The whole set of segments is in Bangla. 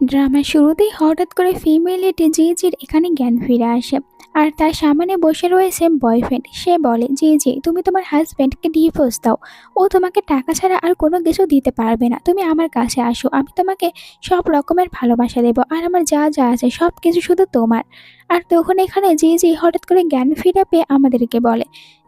ড্রামার শুরুতেই হঠাৎ করে ফিমেল লিড জিজির এখানে জ্ঞান ফিরে আসে। আর তার সামনে বসে রয়েছে বয়ফ্রেন্ড। সে বলে, জি জি, তুমি তোমার হাজবেন্ডকে ডিভোর্স দাও। ও তোমাকে টাকা ছাড়া আর কোনো কিছু দিতে পারবে না। তুমি আমার কাছে আসো, আমি তোমাকে সব রকমের ভালোবাসা দেবো, আর আমার যা যা আছে সব কিছু শুধু তোমার। আর তখন এখানে জি জি হঠাৎ করে জ্ঞান ফিরে পেয়ে আমাদেরকে বলে,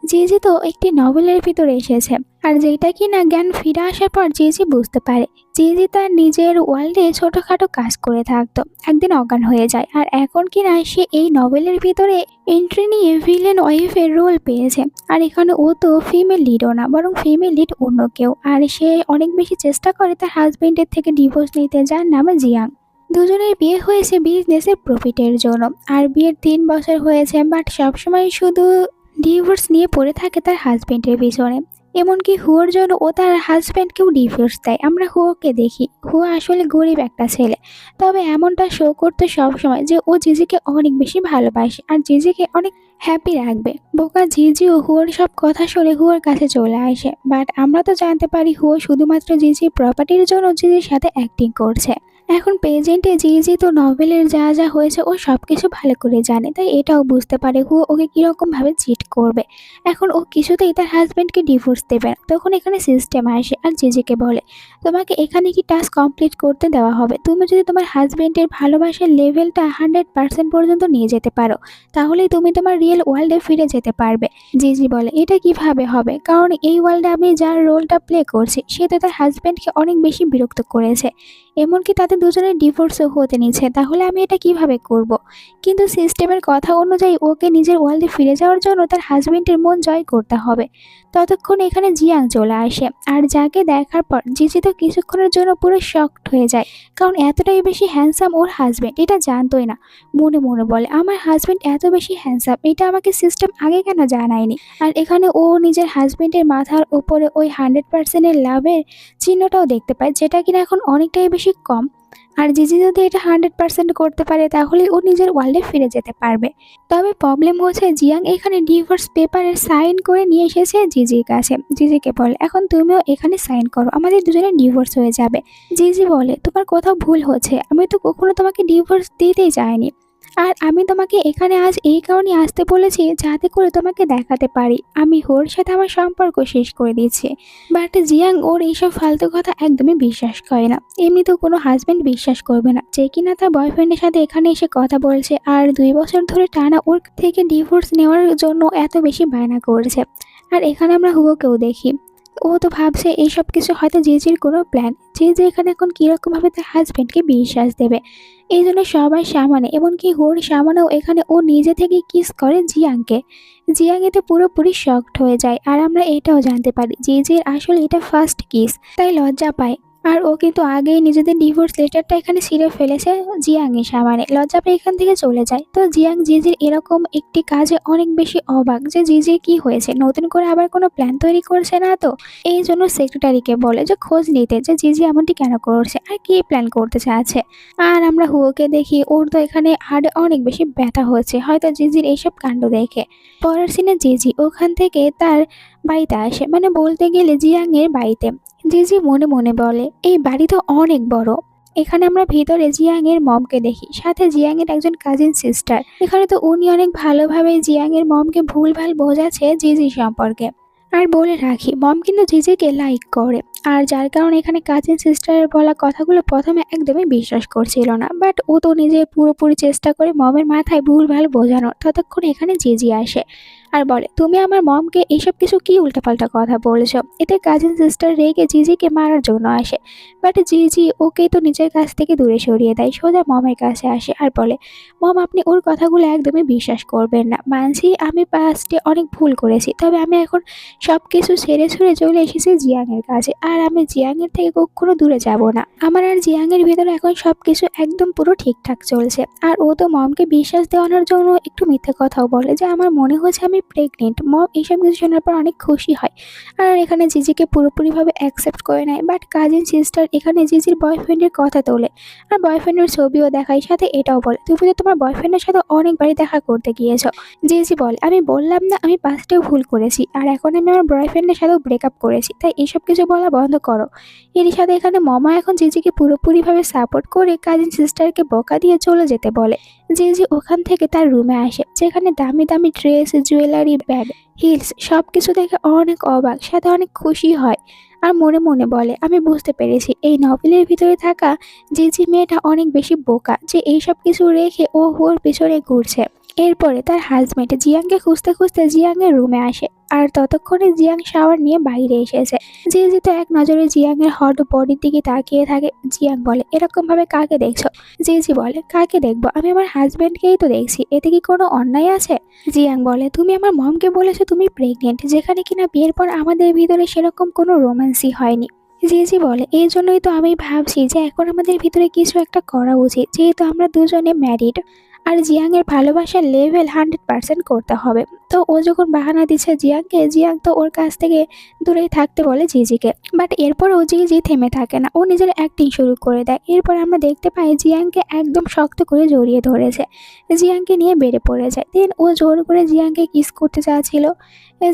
জি জি তো একটি নভেলের ভিতরে এসেছে। আর যেটা কিনা জ্ঞান ফিরে আসার পর জি জি বুঝতে পারে, জিজি তার নিজের ওয়ার্ল্ডে ছোটখাটো কাজ করে থাকতো, একদিন অজ্ঞান হয়ে যায়। আর এখন কিনা সে এই নভেলের ভিতরে এন্ট্রি নিয়ে ভিলেন ওয়াইফের রোল পেয়েছে। আর এখানে ও তো ফিমেল লিডও না, বরং ফিমেল লিড অন্য কেউ। আর সে অনেক বেশি চেষ্টা করে তার হাজবেন্ডের থেকে ডিভোর্স নিতে, যার নাম জিয়াং। দুজনের বিয়ে হয়েছে বিজনেসের প্রফিটের জন্য। আর বিয়ের 3 বছর হয়েছে, বাট সবসময় শুধু ডিভোর্স নিয়ে পড়ে থাকে তার হাজবেন্ডের পিছনে। এমনকি হুয়োর জন্য ও তার হাজব্যান্ডকেও ডিভোর্স দেয়। আমরা হুয়োকে দেখি, হুয়ো আসলে গরিব একটা ছেলে, তবে এমনটা শো করতে সবসময় যে ও জিজিকে অনেক বেশি ভালোবাসে আর জিজিকে অনেক হ্যাপি রাখবে। বোকা জিজিও হুয়োর সব কথা শুনে হুয়োর কাছে চলে আসে, বাট আমরা তো জানতে পারি হুয়ো শুধুমাত্র জিজির প্রপার্টির জন্য জিজির সাথে অ্যাক্টিং করছে। এখন প্রেজেন্টে জিজি তো নভেলের যা যা হয়েছে ও সবকিছু ভালো করে জানে, তাই এটাও বুঝতে পারে হুয়ো ওকে কিরকম ভাবে চিট করবে। এখন ও কিছুতেই তার হাজবেন্ডকে ডিভোর্স দেবে না। তখন এখানে সিস্টেম আসে আর জিজিকে বলে, তোমাকে এখানে কি টাস্ক কমপ্লিট করতে দেওয়া হবে। তুমি যদি তোমার হাজবেন্ডের ভালোবাসার লেভেলটা 100% পর্যন্ত নিয়ে যেতে পারো, তাহলেই তুমি তোমার রিয়েল ওয়ার্ল্ডে ফিরে যেতে পারবে। জিজি বলে, এটা কিভাবে হবে, কারণ এই ওয়ার্ল্ডে আমি যার রোলটা প্লে করছি সে তো তার হাজবেন্ডকে অনেক বেশি বিরক্ত করেছে, এমনকি তাদের দুজনের ডিভোর্সও হতে নিচ্ছে, তাহলে আমি এটা কিভাবে করব। কিন্তু সিস্টেমের কথা অনুযায়ী ওকে নিজের ওয়ার্ল্ডে ফিরে যাওয়ার জন্য তার হাজবেন্ডের মন জয় করতে হবে। ততক্ষণ এখানে জিয়াং চলে আসে, আর যাকে দেখার পর জিজি তো কিছুক্ষণের জন্য পুরো শকড হয়ে যায়, কারণ এতটাই বেশি হ্যান্ডসাম ওর হাজবেন্ড এটা জানতোই না। মনে মনে বলে, আমার হাজবেন্ড এত বেশি হ্যান্ডসাম, এটা আমাকে সিস্টেম আগে কেন জানায়নি। আর এখানে ও নিজের হাজবেন্ডের মাথার উপরে ওই 100%-এর লাভের চিহ্নটাও দেখতে পায়, যেটা কিনা এখন অনেকটাই বেশি কম। আর জিজি যদি এটা 100% করতে পারে, তাহলে ও নিজের ওয়ার্ল্ডে ফিরে যেতে পারবে। তবে প্রবলেম হচ্ছে, জিয়াং এখানে ডিভোর্স পেপারে সাইন করে নিয়ে এসেছে জিজির কাছে। জিজিকে বলে, এখন তুমিও এখানে সাইন করো, আমাদের দুজনের ডিভোর্স হয়ে যাবে। জিজি বলে, তোমার কোথাও ভুল হচ্ছে, আমি তো কখনো তোমাকে ডিভোর্স দিতেই চাইনি। আর আমি তোমাকে এখানে আজ এই কারণে আসতে বলেছি, যাতে করে তোমাকে দেখাতে পারি আমি হোর সাথে আমার সম্পর্ক শেষ করে দিয়েছি। বাট জিয়াং ওর এইসব ফালতু কথা একদমই বিশ্বাস করে না। এমনি তো কোনো হাজবেন্ড বিশ্বাস করবে না যে কিনা তার বয়ফ্রেন্ডের সাথে এখানে এসে কথা বলছে, আর 2 বছর ধরে টানা ওর থেকে ডিভোর্স নেওয়ার জন্য এত বেশি বায়না করেছে। আর এখানে আমরা হুগোকেও দেখি, ও তো ভাবছে এইসব কিছু হয়তো জিজির কোনো প্ল্যান, যে এখানে এখন কিরকম ভাবে তার হাজবেন্ডকে বিশ্বাস দেবে। এই জন্য সবার সামনে, এমনকি হোর সামনেও এখানে ও নিজে থেকে কিস করে জিয়াংকে। জিয়াং এতে পুরোপুরি শকড হয়ে যায়। আর আমরা এটাও জানতে পারি জিজির আসলে এটা ফার্স্ট কিস, তাই লজ্জা পায়। আর ও কিন্তু আগেই নিজেদের ডিভোর্স লেটারটা এখানে ছিঁড়ে ফেলেছে জিয়াংয়ের সামনে, লজ্জা পেয়ে এখান থেকে চলে যায়। তো জিয়াং জিজির এরকম একটি কাজে অনেক বেশি অবাক যে জিজির কি হয়েছে, নতুন করে আবার কোনো প্ল্যান তৈরি করছে না তো। এই জন্য সেক্রেটারিকে বলে যে খোঁজ নিতে, যে জিজি এমনটি কেন করছে আর কি প্ল্যান করতে চাচ্ছে। আর আমরা হুয়োকে দেখি, ওর তো এখানে হাড়ে অনেক বেশি ব্যথা হচ্ছে, হয়তো জিজির এইসব কাণ্ড দেখে। পরের সিনে জিজি ওখান থেকে তার বাড়িতে আসে, মানে বলতে গেলে জিয়াংয়ের বাড়িতে। জিজি মনে মনে বলে, এই বাড়ি তো অনেক বড়। এখানে আমরা ভিতরে জিয়াংয়ের মমকে দেখি, সাথে জিয়াংয়ের একজন কাজিন সিস্টার। এখানে তো উনি অনেক ভালোভাবে জিয়াংয়ের মমকে ভুলভাল বোঝাচ্ছে জিজি সম্পর্কে। আর বলে রাখি, মম কিন্তু জিজিকে লাইক করে, আর যার কারণে এখানে কাজিন সিস্টারের বলা কথাগুলো প্রথমে একদমই বিশ্বাস করছিল না। বাট ও তো নিজে পুরোপুরি চেষ্টা করে মমের মাথায় ভুলভাল বোঝানোর। ততক্ষণ এখানে জিজি আসে আর বলে, তুমি আমার মমকে এইসব কিছু কি উল্টাপাল্টা কথা বলেছো। এতে কাজিন সিস্টার রেগে জিজিকে মারার জন্য আসে, বাট জিজি ওকে তো নিজের কাছ থেকে দূরে সরিয়ে দেয়, সোজা মমের কাছে আসে আর বলে, মম আপনি ওর কথাগুলো একদমই বিশ্বাস করবেন না। মানছি আমি পাস্টে অনেক ভুল করেছি, তবে আমি এখন সব কিছু ছেড়ে ছুড়ে চলে এসেছি জিয়াংয়ের কাছে, আর আমি জিয়াংয়ের থেকে কখনো দূরে যাব না। আমার আর জিয়াংয়ের ভিতরে এখন সব কিছু একদম পুরো ঠিকঠাক চলছে। আর ও তো মমকে বিশ্বাস দেওয়ানোর জন্য একটু মিথ্যে কথাও বলে, যে আমার মনে হচ্ছে আমি প্রেগনেন্ট। মম এইসব কিছু শোনার পর অনেক খুশি হয়, আর এখানে জিজিকে পুরোপুরিভাবে অ্যাকসেপ্ট করে নেয়। বাট কাজিন সিস্টার এখানে জিজির বয়ফ্রেন্ডের কথা তোলে, আর বয়ফ্রেন্ডের ছবিও দেখায়, সাথে এটাও বলে, তুমি তো তোমার বয়ফ্রেন্ডের সাথে অনেকবারই দেখা করতে গিয়েছো। জিজি বলে, আমি বললাম না আমি পাস্টেও ভুল করেছি, আর এখন আমি আমার বয়ফ্রেন্ডের সাথেও ব্রেকআপ করেছি, তাই এইসব কিছু বলা বন্ধ বন্ধ করো। এর সাথে এখানে মামা এখন জিজিকে পুরোপুরিভাবে সাপোর্ট করে কাজিন সিস্টারকে বকা দিয়ে চলে যেতে বলে। জিজি ওখান থেকে তার রুমে আসে, যেখানে দামি দামি ড্রেস, জুয়েলারি, ব্যাগ, হিলস সবকিছু দেখে অনেক অবাক, সাথে অনেক খুশি হয়। আর মনে মনে বলে, আমি বুঝতে পেরেছি এই নভেলের ভিতরে থাকা জিজি মেয়েটা অনেক বেশি বোকা যে এইসব কিছু রেখে ও ওর পিছনে ঘুরছে। এরপরে তার হাজবেন্ড জিয়াংকে খুঁজতে খুঁজতে জিয়াংয়ের রুমে আসে, আর ততক্ষণে জিয়াং শাওয়ার নিয়ে বাইরে এসেছে। জিজি তো এক নজরে জিয়াংয়ের হট বডির দিকে তাকিয়ে থাকে। জিয়াং বলে, এরকম ভাবে কাকে দেখছো? জিজি বলে, কাকে দেখবো, আমি আমার হাজবেন্ডকেই তো দেখছি, এতে কি কোনো অন্যায় আছে? জিয়াং বলে, তুমি আমার মমকে বলেছো তুমি প্রেগনেন্ট, যেখানে কিনা বিয়ের পর আমাদের ভিতরে সেরকম কোনো রোম্যান্সই হয়নি। জিজি বলে, এই জন্যই তো আমি ভাবছি যে এখন আমাদের ভিতরে কিছু একটা করা উচিত, যেহেতু আমরা দুজনে ম্যারিড। আর জিয়াংয়ের ভালোবাসার লেভেল 100% করতে হবে। তো ও যখন বাহানা দিচ্ছে জিয়াংকে, জিয়াং তো ওর কাছ থেকে দূরেই থাকতে বলে জিজিকে। বাট এরপর ও জিজি থেমে থাকে না, ও নিজের অ্যাক্টিং শুরু করে দেয়। এরপর আমরা দেখতে পাই জিয়াংকে একদম শক্ত করে জড়িয়ে ধরেছে, জিয়াংকে নিয়ে বেড়ে পড়ে যায়। দেন ও জোর করে জিয়াংকে কিস করতে চাচ্ছিল।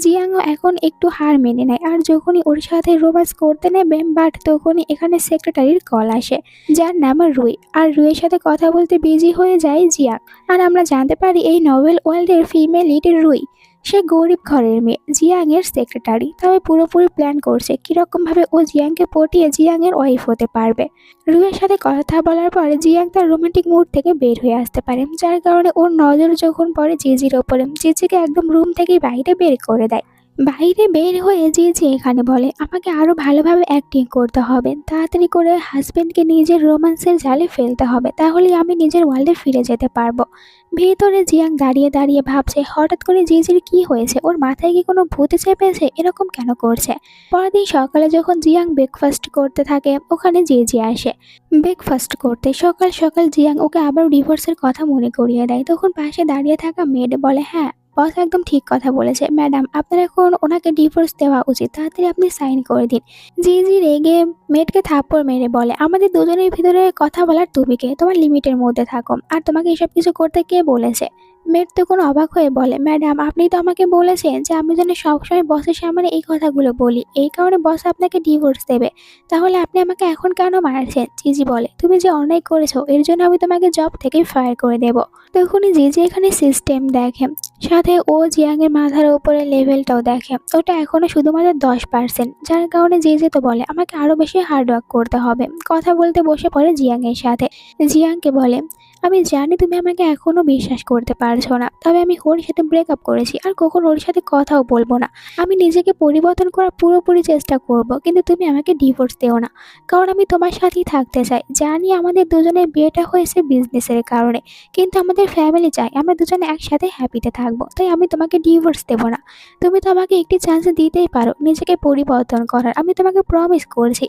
জিয়াংও এখন একটু হার মেনে নেয়, আর যখনই ওর সাথে রোম্যান্স করতে নেবে, বাট তখনই এখানে সেক্রেটারির কল আসে, যার নাম রুই। আর রুইয়ের সাথে কথা বলতে বিজি হয়ে যায় জিয়াং। আর আমরা জানতে পারি এই নভেল ওয়ার্ল্ডের ফিমেল লিড রুই। সে গরিব ঘরের মেয়ে, জিয়াংয়ের সেক্রেটারি, তবে পুরোপুরি প্ল্যান করছে কিরকম ভাবে ও জিয়াংকে পটিয়ে জিয়াংয়ের ওয়াইফ হতে পারবে। রুইয়ের সাথে কথা বলার পরে জিয়াং তার রোমান্টিক মুড থেকে বের হয়ে আসতে পারে, যার কারণে ওর নজর যখন পড়ে জিজির ওপরে, জিজিকে একদম রুম থেকে বাইরে বের করে দেয়। বাইরে বের হয়ে জিজি এখানে বলে, আমাকে আরো ভালোভাবে অ্যাক্টিং করতে হবে, তাড়াতাড়ি করে হাজবেন্ডকে নিজের রোমান্সের জালে ফেলতে হবে, তাহলেই আমি নিজের ওয়ার্ল্ডে ফিরে যেতে পারবো। ভেতরে জিয়াং দাঁড়িয়ে দাঁড়িয়ে ভাবছে, হঠাৎ করে জিজির কি হয়েছে, ওর মাথায় কি কোনো ভূতে চেপেছে, এরকম কেন করছে। পরের দিন সকালে যখন জিয়াং ব্রেকফাস্ট করতে থাকে, ওখানে জিজি আসে ব্রেকফাস্ট করতে। সকাল সকাল জিয়াং ওকে আবার ডিভোর্সের কথা মনে করিয়ে দেয়। তখন পাশে দাঁড়িয়ে থাকা মেয়েড বলে, হ্যাঁ বস একদম ঠিক কথা বলেছে ম্যাডাম, আপনার এখন ওনাকে ডিভোর্স দেওয়া উচিত, তাড়াতাড়ি আপনি সাইন করে দিন। জিজি রেগে মেয়েটকে থাপ্পড় মেরে বলে, আমাদের দুজনের ভিতরে কথা বলার তুমি কে, তোমার লিমিটের মধ্যে থাকো, আর তোমাকে এসব কিছু করতে কে বলেছে? মেয়েট তখন অবাক হয়ে বলে, ম্যাডাম আপনি তো আমাকে বলেছেন যে আমি যেন সবসময় বসের সামনে এই কথাগুলো বলি, এই কারণে বস আপনাকে ডিভোর্স দেবে, তাহলে আপনি আমাকে এখন কেন মারছেন? জিজি বলে, তুমি যে অন্যায় করেছো এর জন্য আমি তোমাকে জব থেকে ফায়ার করে দেব। তখনই জিজি এখানে সিস্টেম দেখে, সাথে ও জিয়াংয়ের মাথার উপরে লেভেলটাও দেখে, ওটা এখনো শুধুমাত্র 10%, যার কারণে জিজি তো বলে আমাকে আরো বেশি হার্ডওয়ার্ক করতে হবে। কথা বলতে বসে পড়ে জিয়াংয়ের সাথে। জিয়াংকে বলে, আমি জানি তুমি আমাকে এখনো বিশ্বাস করতে পারছো না, তবে আমি ওর সাথে ব্রেকআপ করেছি, আর কখনো ওর সাথে কথাও বলবো না। আমি নিজেকে পরিবর্তন করার পুরোপুরি চেষ্টা করব, কিন্তু তুমি আমাকে ডিভোর্স দেও না, কারণ আমি তোমার সাথেই থাকতে চাই। জানি আমাদের দুজনের বিয়েটা হয়েছে বিজনেসের কারণে, কিন্তু আমাদের ফ্যামিলি চাই আমরা দুজনে একসাথে হ্যাপিতে থাকবো, তাই আমি তোমাকে ডিভোর্স দেবো না। তুমি তো আমাকে একটি চান্স দিতেই পারো নিজেকে পরিবর্তন করার, আমি তোমাকে প্রমিস করছি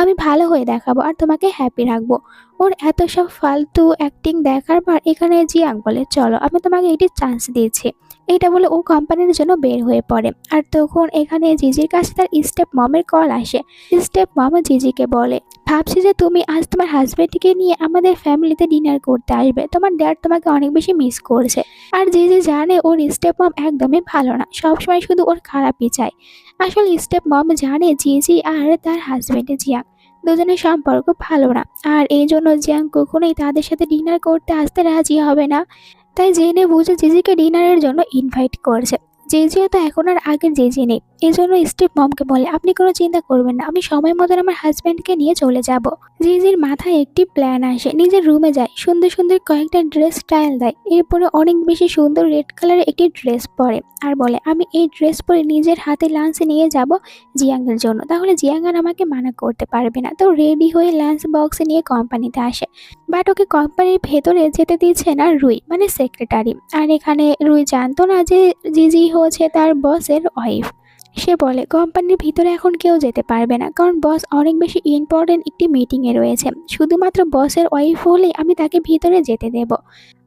আমি ভালো হয়ে দেখাবো আর তোমাকে হ্যাপি রাখবো। ওর এত সব ফালতু অ্যাক্টিং দেখার পর এখানে জিয়াং বলে, চলো আমি তোমাকে একটি চান্স দিয়েছি। এটা বলে ও কোম্পানির জন্য বের হয়ে পড়ে। আর তখন এখানে জিজির কাছে তার স্টেপ মমের কল আসে। স্টেপ মম জিজিকে বলে, ভাবছি যে তুমি আজ তোমার হাজবেন্ডকে নিয়ে আমাদের ফ্যামিলিতে ডিনার করতে আসবে, তোমার ড্যাড তোমাকে অনেক বেশি মিস করছে। আর জিজি জানে ওর স্টেপ মম একদমই ভালো না, সবসময় শুধু ওর খারাপই চায়। আসলে স্টেপ মম জানে জিজি আর তার হাজবেন্ড জিয়াং দুজনের সম্পর্ক ভালো না, আর এই জন্য জিয়াং কখনোই তাদের সাথে ডিনার করতে আসতে রাজি হবে না। তাই জেনে বুঝে জিজিকে ডিনারের জন্য ইনভাইট করছে। জিজিও তো এখন আর আগের জিজি নেই, এই জন্য স্টিভ মমকে বলে, আপনি কোনো চিন্তা করবেন না, আমি সময় মতন আমার হাজব্যান্ডকে নিয়ে চলে যাব। জিজির মাথায় একটি প্ল্যান আসে, নিজের রুমে যায়, সুন্দর সুন্দর কয়েকটা ড্রেস স্টাইল দেয়, এরপরে অনেক বেশি সুন্দর রেড কালারের একটি ড্রেস পরে, আর বলে আমি এই ড্রেস পরে নিজের হাতে লাঞ্চে নিয়ে যাব জিয়াংয়ের জন্য, তাহলে জিয়াং আর আমাকে মানা করতে পারবে না। তো রেডি হয়ে লাঞ্চ বক্সে নিয়ে কোম্পানিতে আসে, বাট ওকে কোম্পানির ভেতরে যেতে দিচ্ছে না রুই, মানে সেক্রেটারি। আর এখানে রুই জানতো না যে জিজি হচ্ছে তার বসের ওয়াইফ। সে বলে, কোম্পানির ভিতরে এখন কেউ যেতে পারবে না, কারণ বস অনেক বেশি ইম্পর্টেন্ট একটি মিটিংয়ে রয়েছে, শুধুমাত্র বসের ওয়াইফ হলে আমি তাকে ভিতরে যেতে দেব।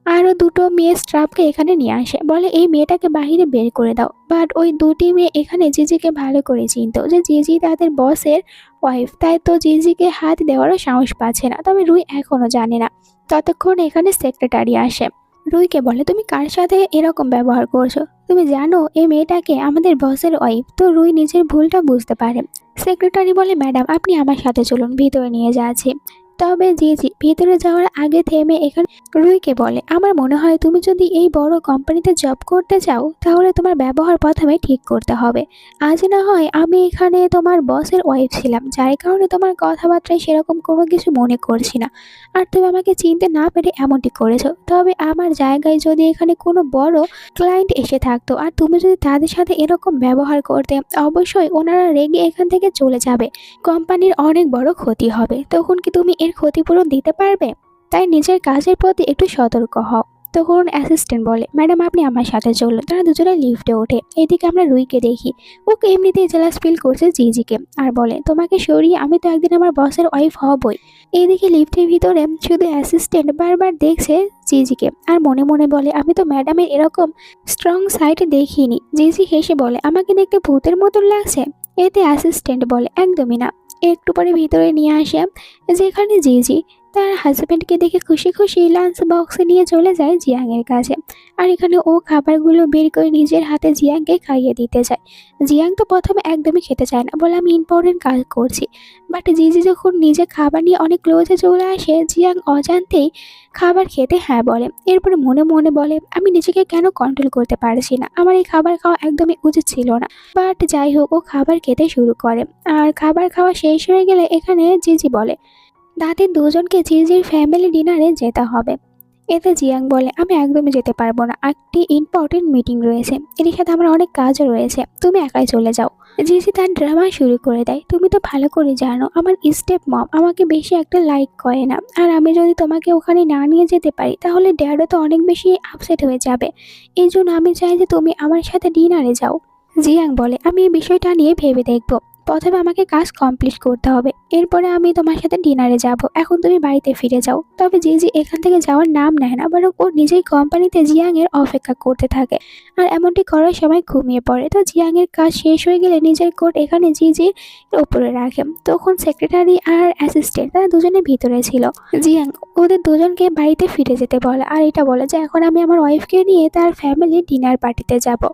আরও দুটো মেয়ে স্টাফকে এখানে নিয়ে আসে, বলে এই মেয়েটাকে বাইরে বের করে দাও। বাট ওই দুটি মেয়ে এখানে জিজিকে ভালো করে চিনতো যে জিজি তাদের বসের ওয়াইফ, তাই তো জিজিকে হাত দেওয়ারও সাহস পাচ্ছে না, তবে রুই এখনও জানে না। ততক্ষণ এখানে সেক্রেটারি আসে। রুহিকে বলে, তুমি কার সাথে এরকম ব্যবহার করছো? তুমি জানো এই মেয়েটাকে আমাদের বসের ওয়াইফ। তো রুহি নিজের ভুলটা বুঝতে পারে। সেক্রেটারি বলে, ম্যাডাম আপনি আমার সাথে চলুন, ভিতরে নিয়ে যাচ্ছি। তবে জি জি ভিতরে যাওয়ার আগে থেমে এখানে রুহিকে বলে, আমার মনে হয় তুমি যদি এই বড় কোম্পানিতে জব করতে চাও তাহলে তোমার ব্যবহার প্রথমে ঠিক করতে হবে। আজ না হয় আমি এখানে তোমার বসের ওয়াইফ ছিলাম, যার কারণে তোমার কথাবার্তায় সেরকম কোনো কিছু মনে করছি না, আর তুমি আমাকে চিনতে না পেরে এমনটি করেছো। তবে আমার জায়গায় যদি এখানে কোনো বড় ক্লায়েন্ট এসে থাকতো আর তুমি যদি তাদের সাথে এরকম ব্যবহার করতে, অবশ্যই ওনারা রেগে এখান থেকে চলে যাবে। কোম্পানির অনেক বড় ক্ষতি হবে। তখন কি তুমি এর ক্ষতিপূরণ দিতে পারবে? তাই নিজের কাজের প্রতি একটু সতর্ক হও। তখন অ্যাসিস্ট্যান্ট বলে, ম্যাডাম আপনি আমার সাথে চলুন। তারা দুজনে লিফটে ওঠে। এদিকে আমরা রুইকে দেখি, ওকে এমনিতেই জেলাস ফিল করছে জিজিকে, আর বলে, তোমাকে সরিয়ে আমি তো একদিন আমার বসের ওয়াইফ হবই। এইদিকে লিফটের ভিতরে শুধু অ্যাসিস্ট্যান্ট বারবার দেখছে জিজিকে আর মনে মনে বলে, আমি তো ম্যাডামের এরকম স্ট্রং সাইড দেখিনি। জিজি হেসে বলে, আমাকে দেখতে ভূতের মতন লাগছে? এতে অ্যাসিস্ট্যান্ট বলে, একদমই না। একটু পরে ভিতরে নিয়ে আসে যেখানে জিজি তার হাজবেন্ডকে দেখে খুশি খুশি লাঞ্চ বক্সে নিয়ে চলে যায় জিয়াংয়ের কাছে। আর এখানে ও খাবারগুলো বের করে নিজের হাতে জিয়াংকে খাইয়ে দিতে চায়। জিয়াং তো প্রথমে একদমই খেতে চায় না, বলে আমি ইম্পর্টেন্ট কাজ করছি। বাট জিজি যখন নিজে খাবার নিয়ে অনেক ক্লোজে চলে আসে, জিয়াং অজান্তেই খাবার খেতে হ্যাঁ বলে। এরপরে মনে মনে বলে, আমি নিজেকে কেন কন্ট্রোল করতে পারছি না, আমার এই খাবার খাওয়া একদমই উচিত ছিল না। বাট যাই হোক, ও খাবার খেতে শুরু করে। আর খাবার খাওয়া শেষ হয়ে গেলে এখানে জিজি বলে, তাদের দুজনকে জিজির ফ্যামিলি ডিনারে যেতে হবে। এতে জিয়াং বলে, আমি একদমই যেতে পারবো না, একটি ইম্পর্টেন্ট মিটিং রয়েছে, এর সাথে আমার অনেক কাজও রয়েছে, তুমি একাই চলে যাও। জিজি তার ড্রামা শুরু করে দেয়, তুমি তো ভালো করে জানো আমার স্টেপ মম আমাকে বেশি একটা লাইক করে না, আর আমি যদি তোমাকে ওখানে না নিয়ে যেতে পারি তাহলে ড্যাডও তো অনেক বেশি আপসেট হয়ে যাবে। এই জন্য আমি চাই যে তুমি আমার সাথে ডিনারে যাও। জিয়াং বলে, আমি এই বিষয়টা নিয়ে ভেবে দেখব, প্রথমে আমাকে কাজ কমপ্লিট করতে হবে, এরপরে আমি তোমার সাথে ডিনারে যাব, এখন তুমি বাড়িতে ফিরে যাও। তবে জিজি এখান থেকে যাওয়ার নাম নেয় না, বরং ও নিজেই কোম্পানিতে জিয়াং এর অপেক্ষা করতে থাকে। আর এমনটি করার সময় ঘুমিয়ে পড়ে। তো জিয়াং এর কাজ শেষ হয়ে গেলে নিজের কোট এখানে জিজির উপরে রাখে। তখন সেক্রেটারি আর অ্যাসিস্ট্যান্ট তারা দুজনে ভিতরে ছিল। জিয়াং ওদের দুজনকে বাড়িতে ফিরে যেতে বলে, আর এটা বলে যে এখন আমি আমার ওয়াইফকে নিয়ে তার ফ্যামিলি ডিনার পার্টিতে যাব।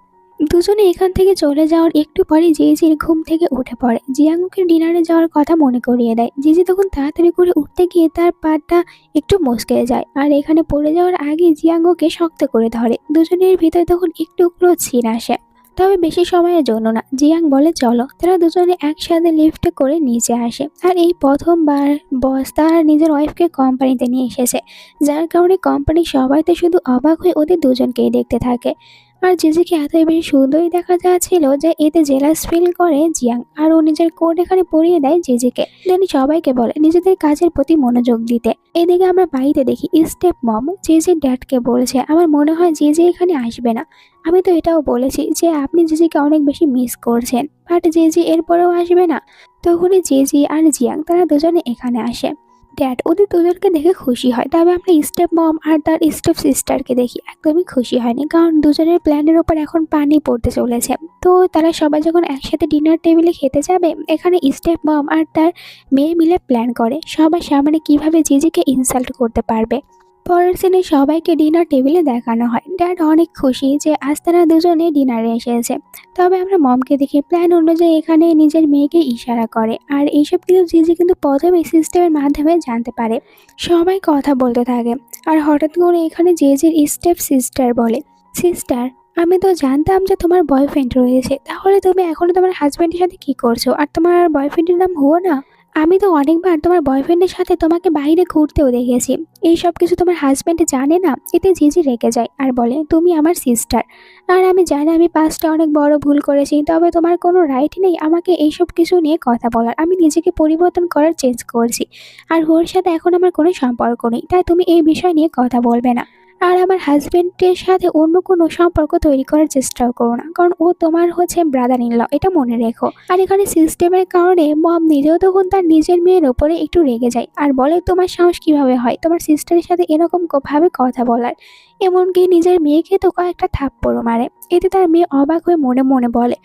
দুজনে এখান থেকে চলে যাওয়ার একটু পরে জিজির ঘুম থেকে উঠে পড়ে। জিয়াংকে ডিনারে যাওয়ার কথা মনে করিয়ে দেয়। জিজি তখন তাড়াতাড়ি করে উঠতে গিয়ে তার পাটা একটু মচকে যায়, আর এখানে পড়ে যাওয়ার আগে জিয়াংকে শক্ত করে ধরে। দুজনের ভিতরে তখন একটু ক্লোজ সিন আসে, তবে বেশি সময়ের জন্য না। জিয়াং বলে, চলো। তারা দুজনে একসাথে লিফটে করে নিচে আসে। আর এই প্রথমবার বস তার নিজের ওয়াইফকে কোম্পানিতে নিয়ে এসেছে, যার কারণে কোম্পানির সবাই তো শুধু অবাক হয়ে ওদের দুজনকেই দেখতে থাকে। আর জিজিকে এতই বেশি সুন্দরই দেখা যাচ্ছিল যে এতে জেলাস ফিল করে জিয়াং, আর ও নিজের কোট এখানে পরিয়ে দেয় জিজিকে। দেন সবাইকে বলে নিজেদের কাজের প্রতি মনোযোগ দিতে। এদিকে আমরা বাড়িতে দেখি স্টেপ মম জিজির ড্যাডকে বলছে, আমার মনে হয় জিজি এখানে আসবে না। আমি তো এটাও বলেছি যে আপনি জিজিকে অনেক বেশি মিস করছেন, বাট জিজি এরপরেও আসবে না। তখনই জিজি আর জিয়াং তারা দুজনে এখানে আসে। ড্যাড ওদের দুজনকে দেখে খুশি হয়, তবে আমরা স্টেপ মম আর তার স্টেপ সিস্টারকে দেখি একদমই খুশি হয়নি, কারণ দুজনের প্ল্যানের ওপর এখন পানি পড়তে চলেছে। তো তারা সবাই যখন একসাথে ডিনার টেবিলে খেতে যাবে, এখানে স্টেপ মম আর তার মেয়ে মিলে প্ল্যান করে সবার সামনে কিভাবে জিজিকে ইনসাল্ট করতে পারবে। পরের দিনে সবাইকে ডিনার টেবিলে দেখানো হয়। ড্যাড অনেক খুশি যে আজ তারা দুজনে ডিনারে এসেছে। তবে আমরা মমকে দেখি প্ল্যান অনুযায়ী এখানে নিজের মেয়েকে ইশারা করে, আর এইসব কিন্তু জিজি কিন্তু প্রথমে সিস্টেমের মাধ্যমে জানতে পারে। সবাই কথা বলতে থাকে, আর হঠাৎ করে এখানে জিজির স্টেপ সিস্টার বলে, সিস্টার আমি তো জানতাম যে তোমার বয়ফ্রেন্ড রয়েছে, তাহলে তুমি এখনো তোমার হাজব্যান্ডের সাথে কি করছো? আর তোমার বয়ফ্রেন্ডের নাম হুয়া না? আমি তো অনেকবার তোমার বয়ফ্রেন্ডের সাথে তোমাকে বাইরে ঘুরতেও দেখেছি, এই সব কিছু তোমার হাজব্যান্ড জানে না? এতে জিজি রেগে যায় আর বলে, তুমি আমার সিস্টার, আর আমি জানি আমি পাস্টে অনেক বড় ভুল করেছি, তবে তোমার কোনো রাইট নেই আমাকে এইসব কিছু নিয়ে কথা বলার। আমি নিজেকে পরিবর্তন করার চেঞ্জ করছি, আর ওর সাথে এখন আমার কোনো সম্পর্ক নেই, তাই তুমি এই বিষয় নিয়ে কথা বলবে না। আর আমার হাজবেন্ডের সাথে অন্য কোনো সম্পর্ক তৈরি করার চেষ্টাও করো না, কারণ ও তোমার হচ্ছে ব্রাদার ইন ল, এটা মনে রেখো। আর এখানে সিস্টেমের কারণে মম নিজেও তখন তার নিজের মেয়ের ওপরে একটু রেগে যায়, আর বলে, তোমার সাহস কিভাবে হয় তোমার সিস্টারের সাথে এরকম ভাবে কথা বলার? এমনকি নিজের মেয়েকে তো কয়েকটা থাপ্পড়ও মারে। এতে তার মেয়ে অবাক হয়ে মনে মনে বলে,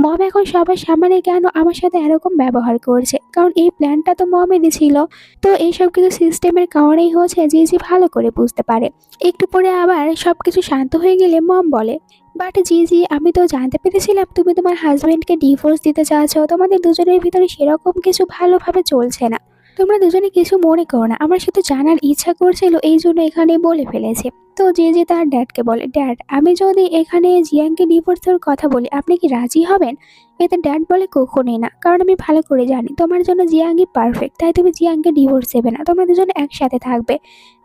মম এখন সবার সামনে কেন আমার সাথে এরকম ব্যবহার করছে, কারণ এই প্ল্যানটা তো মমেরই ছিল। তো এইসব কিছু সিস্টেমের কারণেই হচ্ছে জিজি ভালো করে বুঝতে পারে। একটু পরে আবার সবকিছু শান্ত হয়ে গেলে মম বলে, বাট জিজি, আমি তো জানতে পেরেছিলাম তুমি তোমার হাজবেন্ডকে ডিভোর্স দিতে চাচ্ছ। তোমাদের দুজনের ভিতরে সেরকম কিছু ভালোভাবে চলছে না। তোমরা দুজনে কিছু মনে করো না, আমার শুধু জানার ইচ্ছা করছিল, এই জন্য এখানে বলে ফেলেছে। তো জিজি তার ড্যাডকে বলে, ড্যাড, আমি যদি এখানে জিয়াংকে ডিভোর্স দেওয়ার কথা বলি, আপনি কি রাজি হবেন? এতে ড্যাড বলে, কখনোই না, কারণ আমি ভালো করে জানি তোমার জন্য জিয়াংই পারফেক্ট, তাই তুমি জিয়াংকে ডিভোর্স দেবে না, তোমরা দুজনে একসাথে থাকবে।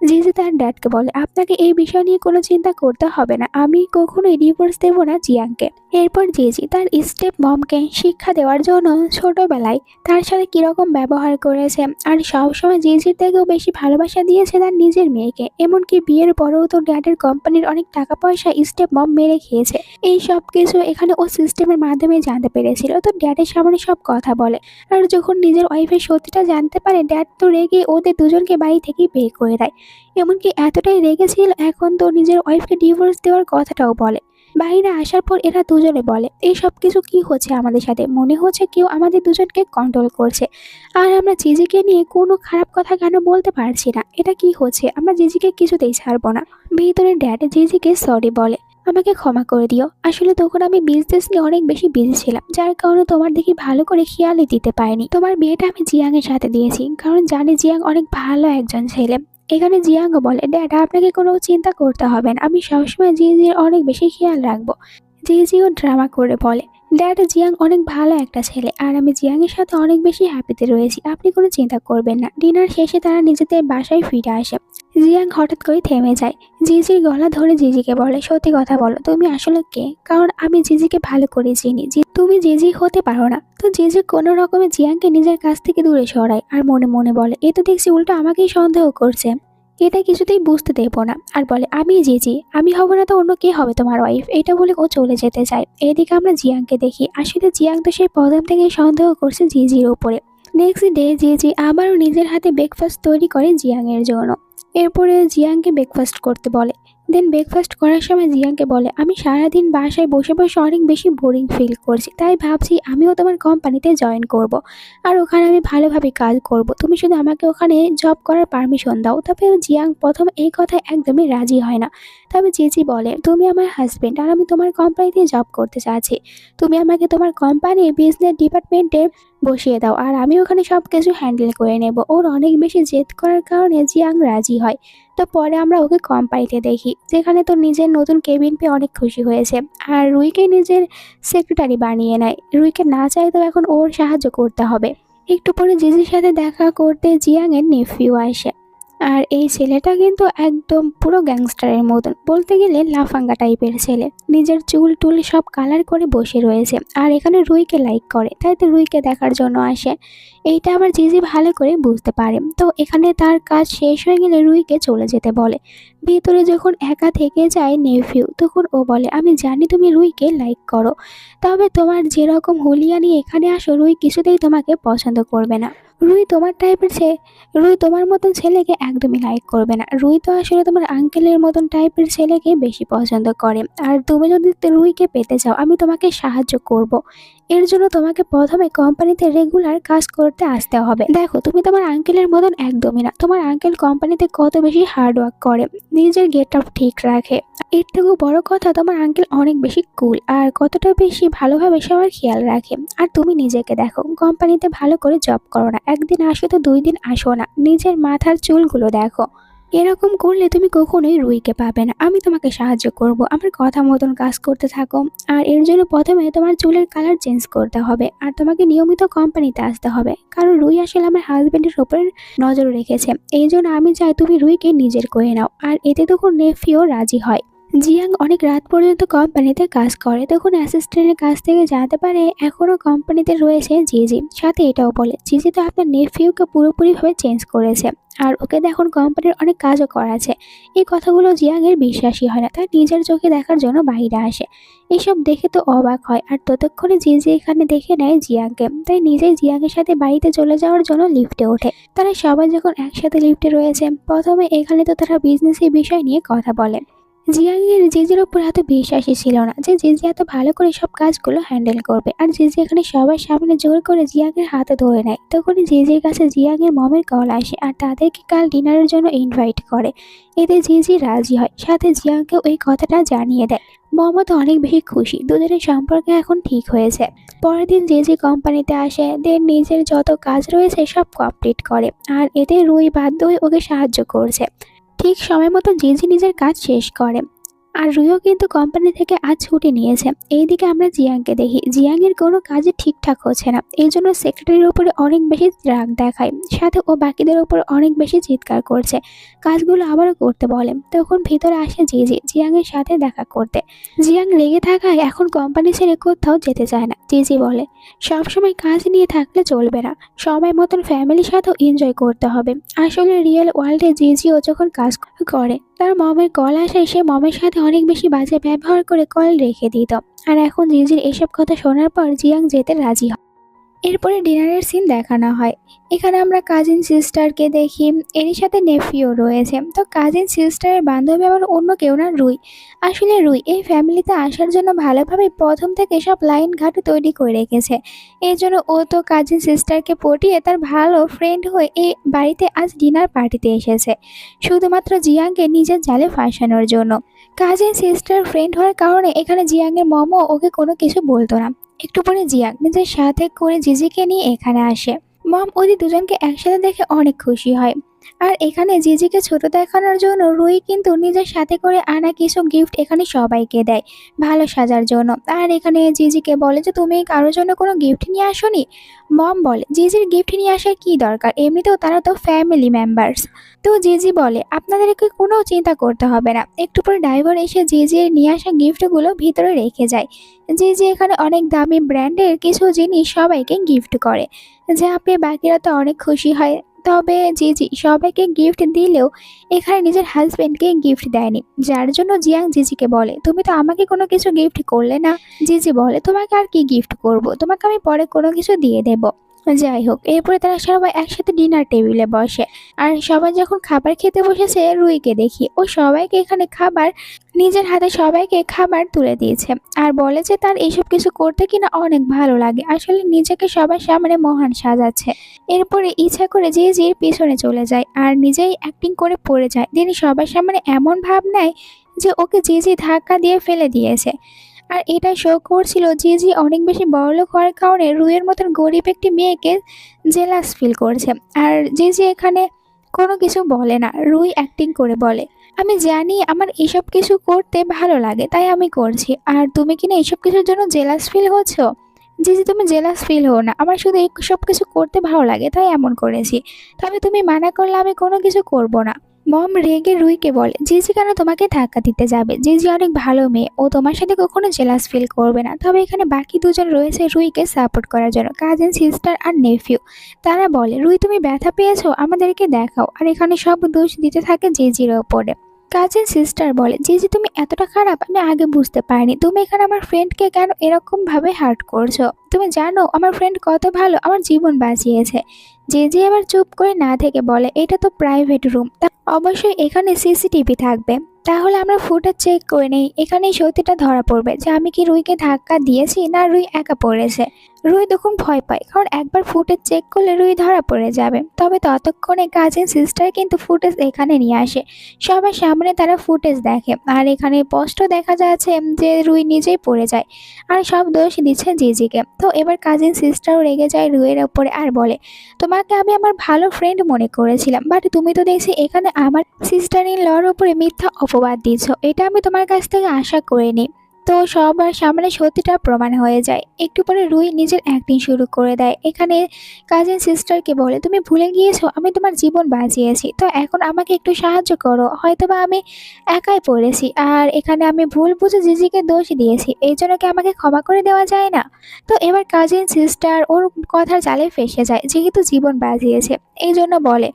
জিজি তার ড্যাডকে বলে, আপনাকে এই বিষয় নিয়ে কোনো চিন্তা করতে হবে না, আমি কখনোই ডিভোর্স দেবো না জিয়াংকে। এরপর জিজি তার স্টেপ মমকে শিক্ষা দেওয়ার জন্য ছোটবেলায় তার সাথে কিরকম ব্যবহার করেছে, আর সবসময় জিজির থেকেও বেশি ভালোবাসা দিয়েছে তার নিজের মেয়েকে। এমনকি বিয়ের পরেও তো ড্যাডের কোম্পানির অনেক টাকা পয়সা স্টেপ মম মেরে খেয়েছে। এই সব কিছু এখানে ও সিস্টেমের মাধ্যমে জানতে পেরেছিল। তো ড্যাডের সামনে সব কথা বলে। আর যখন নিজের ওয়াইফের সত্যিটা জানতে পারে, ড্যাড তো রেগে ওদের দুজনকে বাড়ি থেকেই বের করে দেয়। এমনকি এতটাই রেগেছিল, এখন তো নিজের ওয়াইফকে ডিভোর্স দেওয়ার কথাটাও বলে। বাইরে আসার পর এরা দুজনে বলে, এই সব কিছু কি হচ্ছে আমাদের সাথে, মনে হচ্ছে কেউ আমাদের দুজনকে কন্ট্রোল করছে। আর আমরা জিজিকে নিয়ে কোনো খারাপ কথা কেন বলতে পারছি না, এটা কি হচ্ছে, আমরা জিজিকে কিছুতেই ছাড়বো না। ভিতরে ড্যাড জিজিকে সরি বলে, আমাকে ক্ষমা করে দিও, আসলে তখন আমি বিজনেস নিয়ে অনেক বেশি বিজি ছিলাম, যার কারণে তোমার দেখি ভালো করে খেয়ালই দিতে পারিনি। তোমার বিয়েটা আমি জিয়াংয়ের সাথে দিয়েছি, কারণ জানি জিয়াং অনেক ভালো একজন ছেলে। এখানে জিয়াংও বলে, ড্যাড, আপনাকে কোনো চিন্তা করতে হবে না, আমি সবসময় জিজির অনেক বেশি খেয়াল রাখবো। জিজিও ড্রামা করে বলে, ড্যাড, জিয়াং অনেক ভালো একটা ছেলে, আর আমি জিয়াংয়ের সাথে অনেক বেশি হ্যাপিতে রয়েছি, আপনি কোনো চিন্তা করবেন না। ডিনার শেষে তারা নিজেদের বাসায় ফিরে আসে। জিয়াং হঠাৎ করে থেমে যায়। জিজির গলা ধরে জিজিকে বলে, সত্যি কথা বলো, তুমি আসলে কে? কারণ আমি জিজিকে ভালো করে চিনি, তুমি জিজি হতে পারো না। তো জিজি কোনো রকমে জিয়াংকে নিজের কাছ থেকে দূরে সরায়, আর মনে মনে বলে, এ তো দেখছি উল্টো আমাকেই সন্দেহ করছে, এটা কিছুতেই বুঝতে দেবো না। আর বলে, আমি জিজি, আমি হব না তো অন্য কে হবে তোমার ওয়াইফ? এটা বলে ও চলে যেতে চায়। এদিকে আমরা জিয়াংকে দেখি, আসলে জিয়াং তো সেই প্রথম থেকেই সন্দেহ করছে জিজির উপরে। নেক্সট ডে জিজি আবারও নিজের হাতে ব্রেকফাস্ট তৈরি করে জিয়াংয়ের জন্য। এরপরে জিয়াংকে ব্রেকফাস্ট করতে বলে। দেন ব্রেকফাস্ট করার সময় জিয়াংকে বলে, আমি সারাদিন বাসায় বসে বসে অনেক বেশি বোরিং ফিল করছি, তাই ভাবছি আমিও তোমার কোম্পানিতে জয়েন করব। আর ওখানে আমি ভালোভাবে কাজ করব, তুমি শুধু আমাকে ওখানে জব করার পারমিশন দাও। তবে জিয়াং প্রথম এই কথায় একদমই রাজি হয় না। তবে জিজি বলে, তুমি আমার হাজবেন্ড, আর আমি তোমার কোম্পানিতে জব করতে চাচ্ছি, তুমি আমাকে তোমার কোম্পানির বিজনেস ডিপার্টমেন্টে বসিয়ে দাও, আর আমি ওখানে সব কিছু হ্যান্ডেল করে নেব। ওর অনেক বেশি জেদ করার কারণে জিয়াং রাজি হয়। তো পরে আমরা ওকে কোম্পানিতে দেখি, যেখানে তো নিজের নতুন কেবিন পেয়ে অনেক খুশি হয়েছে, আর রুইকে নিজের সেক্রেটারি বানিয়ে নেয়। রুইকে না চাইতেও এখন ওর সাহায্য করতে হবে। একটু পরে জিজির সাথে দেখা করতে জিয়াংয়ের নেফিউ আসে। আর এই ছেলেটা কিন্তু একদম পুরো গ্যাংস্টারের মতন, বলতে গেলে লাফাঙ্গা টাইপের ছেলে। নিজের চুল টুল সব কালার করে বসে রয়েছে, আর এখানে রুইকে লাইক করে, তাই তো রুইকে দেখার জন্য আসে। এইটা আবার জিজি ভালো করে বুঝতে পারে। তো এখানে তার কাজ শেষ হয়ে গেলে রুইকে চলে যেতে বলে। ভিতরে যখন একা থেকে যায় নেফিউ, তখন ও বলে, আমি জানি তুমি রুইকে লাইক করো, তবে তোমার যেরকম হুলিয়া নিয়ে এখানে আসো, রুই কিছুতেই তোমাকে পছন্দ করবে না। রুই তোমার টাইপের রুই তোমার মতন ছেলেকে একদমই লাইক করবে না। রুই তো আসলে তোমার আঙ্কেলের মতন টাইপের ছেলেকে বেশি পছন্দ করে। আর তুমি যদি রুইকে পেতে চাও, আমি তোমাকে সাহায্য করব। এর জন্য তোমাকে প্রথমে কোম্পানিতে রেগুলার কাজ করতে আসতে হবে। দেখো, তুমি তোমার আঙ্কেলের মতন একদমই না। তোমার আঙ্কেল কোম্পানিতে কত বেশি হার্ড ওয়ার্ক করে, নিজের গেট আপ ঠিক রাখে। এর থেকেও বড় কথা, তোমার আঙ্কেল অনেক বেশি কুল, আর কতটা বেশি ভালোভাবে সবার খেয়াল রাখে। আর তুমি নিজেকে দেখো, কোম্পানিতে ভালো করে জব করো না, একদিন আসো তো 2 দিন আসো না, নিজের মাথার চুলগুলো দেখো। এরকম করলে তুমি কখনোই রুইকে পাবে না। আমি তোমাকে সাহায্য করব, আমার কথা মতন কাজ করতে থাকো। আর এর জন্য প্রথমে তোমার চুলের কালার চেঞ্জ করতে হবে, আর তোমাকে নিয়মিত কোম্পানিতে আসতে হবে, কারণ রুই আসলে আমার হাজবেন্ডের উপর নজর রেখেছে। এই জন্য আমি চাই তুমি রুইকে নিজের করে নাও। আর এতে তখন নেফিও রাজি হয়। জিয়াং অনেক রাত পর্যন্ত কোম্পানিতে কাজ করে, তখন অ্যাসিস্ট্যান্টের কাছ থেকে জানতে পারে এখনও কোম্পানিতে রয়েছে জিজি। সাথে এটাও বলে, জিজি তো আপনার নেফিউকে পুরোপুরিভাবে চেঞ্জ করেছে, আর ওকে এখন কোম্পানির অনেক কাজও করাছে। এই কথাগুলো জিয়াংয়ের বিশ্বাসই হয় না, তাই নিজের চোখে দেখার জন্য বাইরে আসে। এসব দেখে তো অবাক হয়, আর ততক্ষণে জিজি এখানে দেখে নেয় জিয়াংকে, তাই নিজেই জিয়াংয়ের সাথে বাড়িতে চলে যাওয়ার জন্য লিফটে ওঠে। তারা সবাই যখন একসাথে লিফটে রয়েছে, প্রথমে এখানে তো তারা বিজনেসের বিষয় নিয়ে কথা বলে। জিয়াংয়ের জেজের উপর এত বিশ্বাসী ছিল না যে জেজে এত ভালো করে সব কাজগুলো হ্যান্ডেল করবে। আর জেজে এখানে সবার সামনে জোর করে জিয়াংয়ের হাতে ধরে নেয়। তখনই জেজের কাছে জিয়াংয়ের মমের কল আসে আর তাদেরকে কাল ডিনারের জন্য ইনভাইট করে। এতে জেজি রাজি হয়, সাথে জিয়াংকেও এই কথাটা জানিয়ে দেয়। মমও তো অনেক বেশি খুশি, দুজনের সম্পর্ক এখন ঠিক হয়েছে। পরের দিন জেজি কোম্পানিতে আসে, দেন নিজের যত কাজ রয়েছে সব কমপ্লিট করে। আর এতে রুই বাধ্য হয়ে ওকে সাহায্য করছে। ঠিক সময় মতো জেজি নিজের কাজ শেষ করে। আর রুইও কিন্তু কোম্পানি থেকে আজ ছুটি নিয়েছে। এইদিকে আমরা জিয়াংকে দেখি, জিয়াংয়ের কোনো কাজই ঠিকঠাক হচ্ছে না। এই জন্য সেক্রেটারির উপরে অনেক বেশি রাগ দেখায়, সাথে ও বাকিদের উপর অনেক বেশি চিৎকার করছে। কাজগুলো আবারও করতে বলে। তখন ভিতরে আসে জিজি জিয়াংয়ের সাথে দেখা করতে। জিয়াং রেগে থাকায় এখন কোম্পানি ছেড়ে কোথাও যেতে চায় না। জিজি বলে, সবসময় কাজ নিয়ে থাকলে চলবে না, সময় মতন ফ্যামিলির সাথেও এনজয় করতে হবে। আসলে রিয়েল ওয়ার্ল্ডে জিজিও যখন কাজ করে তার মমের কল আসায় সে মমের সাথে অনেক বেশি বাজে ব্যবহার করে কল রেখে দিত। আর এখন জিজির এসব কথা শোনার পর জিয়াং যেতে রাজি হয়। এরপরে ডিনারের সিন দেখানো হয়। এখানে আমরা কাজিন সিস্টারকে দেখি, এরই সাথে নেফিও রয়েছে। তো কাজিন সিস্টারের বান্ধবী আবার অন্য কেউ না, রুই। আসলে রুই এই ফ্যামিলিতে আসার জন্য ভালোভাবে প্রথম থেকে সব লাইন ঘাট তৈরি করে রেখেছে। এই জন্য ও তো কাজিন সিস্টারকে পটিয়ে তার ভালো ফ্রেন্ড হয়ে এই বাড়িতে আজ ডিনার পার্টিতে এসেছে, শুধুমাত্র জিয়াংকে নিজের জালে ফাঁসানোর জন্য। কাজিন সিস্টার ফ্রেন্ড হওয়ার কারণে এখানে জিয়াংয়ের মমও ওকে কোনো কিছু বলতো না। একটু পরে জিয়াং নিজের সাথে করে জিজিকে নিয়ে এখানে আসে। মম ওদের দুজনকে একসাথে দেখে অনেক খুশি হয়। আর এখানে জিজিকে ছোট দেখানোর জন্য রুই কিন্তু নিজের সাথে করে আনা কিছু গিফট এখানে সবাইকে দেয় ভালো সাজার জন্য। আর এখানে জিজিকে বলে যে তুমি কারোর জন্য কোনো গিফট নিয়ে আসোনি। মম বলে জিজির গিফট নিয়ে আসার কি দরকার, এমনিতেও তারা তো ফ্যামিলি মেম্বার্স। তো জিজি বলে আপনাদেরকে কোনো চিন্তা করতে হবে না। একটু পরে ড্রাইভার এসে জিজির নিয়ে আসা গিফটগুলো ভিতরে রেখে যায়। জিজি এখানে অনেক দামি ব্র্যান্ডের কিছু জিনিস সবাইকে গিফট করে, যা পেয়ে বাকিরা তো অনেক খুশি হয়। তবে জিজি সবাইকে গিফট দিলেও এখানে নিজের হাজবেন্ডকে গিফট দেয়নি, যার জন্য জিয়াং জিজিকে বলে তুমি তো আমাকে কোনো কিছু গিফট করলে না। জিজি বলে তোমাকে আর কি গিফট করব, তোমাকে আমি পরে কোনো কিছু দিয়ে দেব। যাই হোক, এরপরে তারা সবাই একসাথে ডিনার টেবিলে বসে। আর সবাই যখন খাবার খেতে বসেছে রুইকে দেখি ও সবাইকে এখানে খাবার নিজের হাতে সবাইকে খাবার তুলে দিয়েছে। আর বলে যে তার এইসব কিছু করতে কিনা অনেক ভালো লাগে, আসলে নিজেকে সবার সামনে মহান সাজাচ্ছে। এরপরে ইচ্ছা করে জিজির পিছনে চলে যায় আর নিজেই অ্যাক্টিং করে পড়ে যায়। তিনি সবার সামনে এমন ভাব নেয় যে ওকে জিজি ধাক্কা দিয়ে ফেলে দিয়েছে। আর এটা শো করছিল জিজি অনেক বেশি বড়লোক হওয়ার কারণে রুইয়ের মতন গরিব একটি মেয়েকে জেলাস ফিল করছে। আর জিজি এখানে কোনো কিছু বলে না, রুই অ্যাক্টিং করে বলে আমি জানি আমার এসব কিছু করতে ভালো লাগে তাই আমি করছি, আর তুমি কিনা এসব কিছুর জন্য জেলাস ফিল হচ্ছ। জিজি তুমি জেলাস ফিল হো না, আমার শুধু এই সব কিছু করতে ভালো লাগে তাই এমন করেছি, তবে তুমি মানা করলে আমি কোনো কিছু করব না। মম রেগে রুইকে বলে জিজি কেন তোমাকে ধাক্কা দিতে যাবে, জিজি অনেক ভালো মেয়ে, ও তোমার সাথে কখনো জেলাস ফিল করবে না। তবে এখানে বাকি দুজন রয়েছে রুইকে সাপোর্ট করার জন্য, কাজিন সিস্টার আর নেফিউ। তারা বলে রুই তুমি ব্যথা পেয়েছো আমাদেরকে দেখাও, আর এখানে সব দোষ দিতে থাকে জিজির ওপরে। কাজিন সিস্টার বলে জিজি তুমি এতটা খারাপ আমি আগে বুঝতে পারিনি, তুমি এখানে আমার ফ্রেন্ডকে কেন এরকম ভাবে হার্ট করছো, তুমি জানো আমার ফ্রেন্ড কত ভালো, আমার জীবন বাঁচিয়েছে। জিজি এবার চুপ করে না থেকে বলে এটা তো প্রাইভেট রুম, অবশ্যই এখানে সিসিটিভি থাকবে, তাহলে আমরা ফুটেজ চেক করে নেই, এখানেই সত্যিটা ধরা পড়বে যে আমি কি রুইকে ধাক্কা দিয়েছি না রুই একা পড়েছে। রুই তখন ভয় পায়, কারণ একবার ফুটেজ চেক করলে রুই ধরা পড়ে যাবে। তবে ততক্ষণে কাজিন সিস্টার কিন্তু ফুটেজ এখানে নিয়ে আসে, সবার সামনে তারা ফুটেজ দেখে। আর এখানে স্পষ্ট দেখা যাচ্ছে যে রুই নিজেই পড়ে যায়, আর সব দোষ দিচ্ছে জিজিকে। তো এবার কাজিন সিস্টারও রেগে যায় রুইয়ের ওপরে আর বলে তোমাকে আমি আমার ভালো ফ্রেন্ড মনে করেছিলাম, বাট তুমি তো দেখছি এখানে আমার সিস্টার ইন লর উপরে মিথ্যা অপবাদ দিচ্ছ, এটা আমি তোমার কাছ থেকে আশা করিনি। তো সবার সামনে সত্যিটা প্রমাণ হয়ে যায়। একটু পরে রুই নিজের অ্যাক্টিং শুরু করে দেয়। এখানে কাজিন সিস্টারকে বলে তুমি ভুলে গিয়েছো আমি তোমার জীবন বাঁচিয়েছি, তো এখন আমাকে একটু সাহায্য করো, হয়তোবা আমি একাই পড়েছি আর এখানে আমি ভুল বুঝে জিজিকে দোষ দিয়েছি, এই জন্য কি আমাকে ক্ষমা করে দেওয়া যায় না। তো এবার কাজিন সিস্টার ওর কথার জালে ফেঁসে যায়, যেহেতু জীবন বাঁচিয়েছে এই জন্য বলে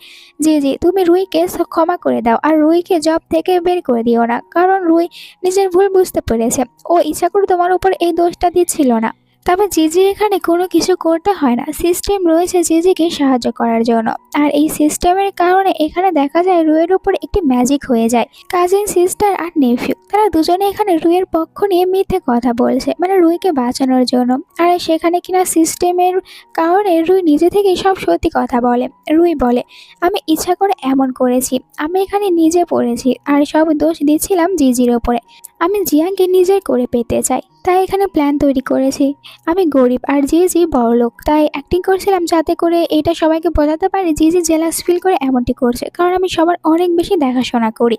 জি জি তুমি রুইকে ক্ষমা করে দাও, আর রুইকে জব থেকে বের করে দিও না, কারণ রুই নিজের ভুল বুঝতে পেরেছে, ও ইচ্ছা করে তোমার উপর এই দোষটা দিচ্ছিল না। তবে জিজির এখানে কোনো কিছু করতে হয় না, সিস্টেম রয়েছে জিজিকে সাহায্য করার জন্য। আর এই সিস্টেমের কারণে এখানে দেখা যায় রুয়ের উপর একটি ম্যাজিক হয়ে যায়। কাজিন সিস্টার আর নেফিউ তারা দুজনে এখানে রুয়ের পক্ষ নিয়ে মিথ্যে কথা বলছে, মানে রুইকে বাঁচানোর জন্য। আর সেখানে কিনা সিস্টেমের কারণে রুই নিজে থেকেই সব সত্যি কথা বলে। রুই বলে, আমি ইচ্ছা করে এমন করেছি, আমি এখানে নিজে পড়েছি আর সব দোষ দিচ্ছিলাম জিজির ওপরে। আমি জিয়াংকে নিজের করে পেতে চাই, তাই এখানে প্ল্যান তৈরি করেছি। আমি গরিব আর জিজি বড়লোক, তাই অ্যাক্টিং করছিলাম যাতে করে এটা সবাইকে বোঝাতে পারি জিজি জেলাস ফিল করে এমনটি করছে, কারণ আমি সবার অনেক বেশি দেখাশোনা করি।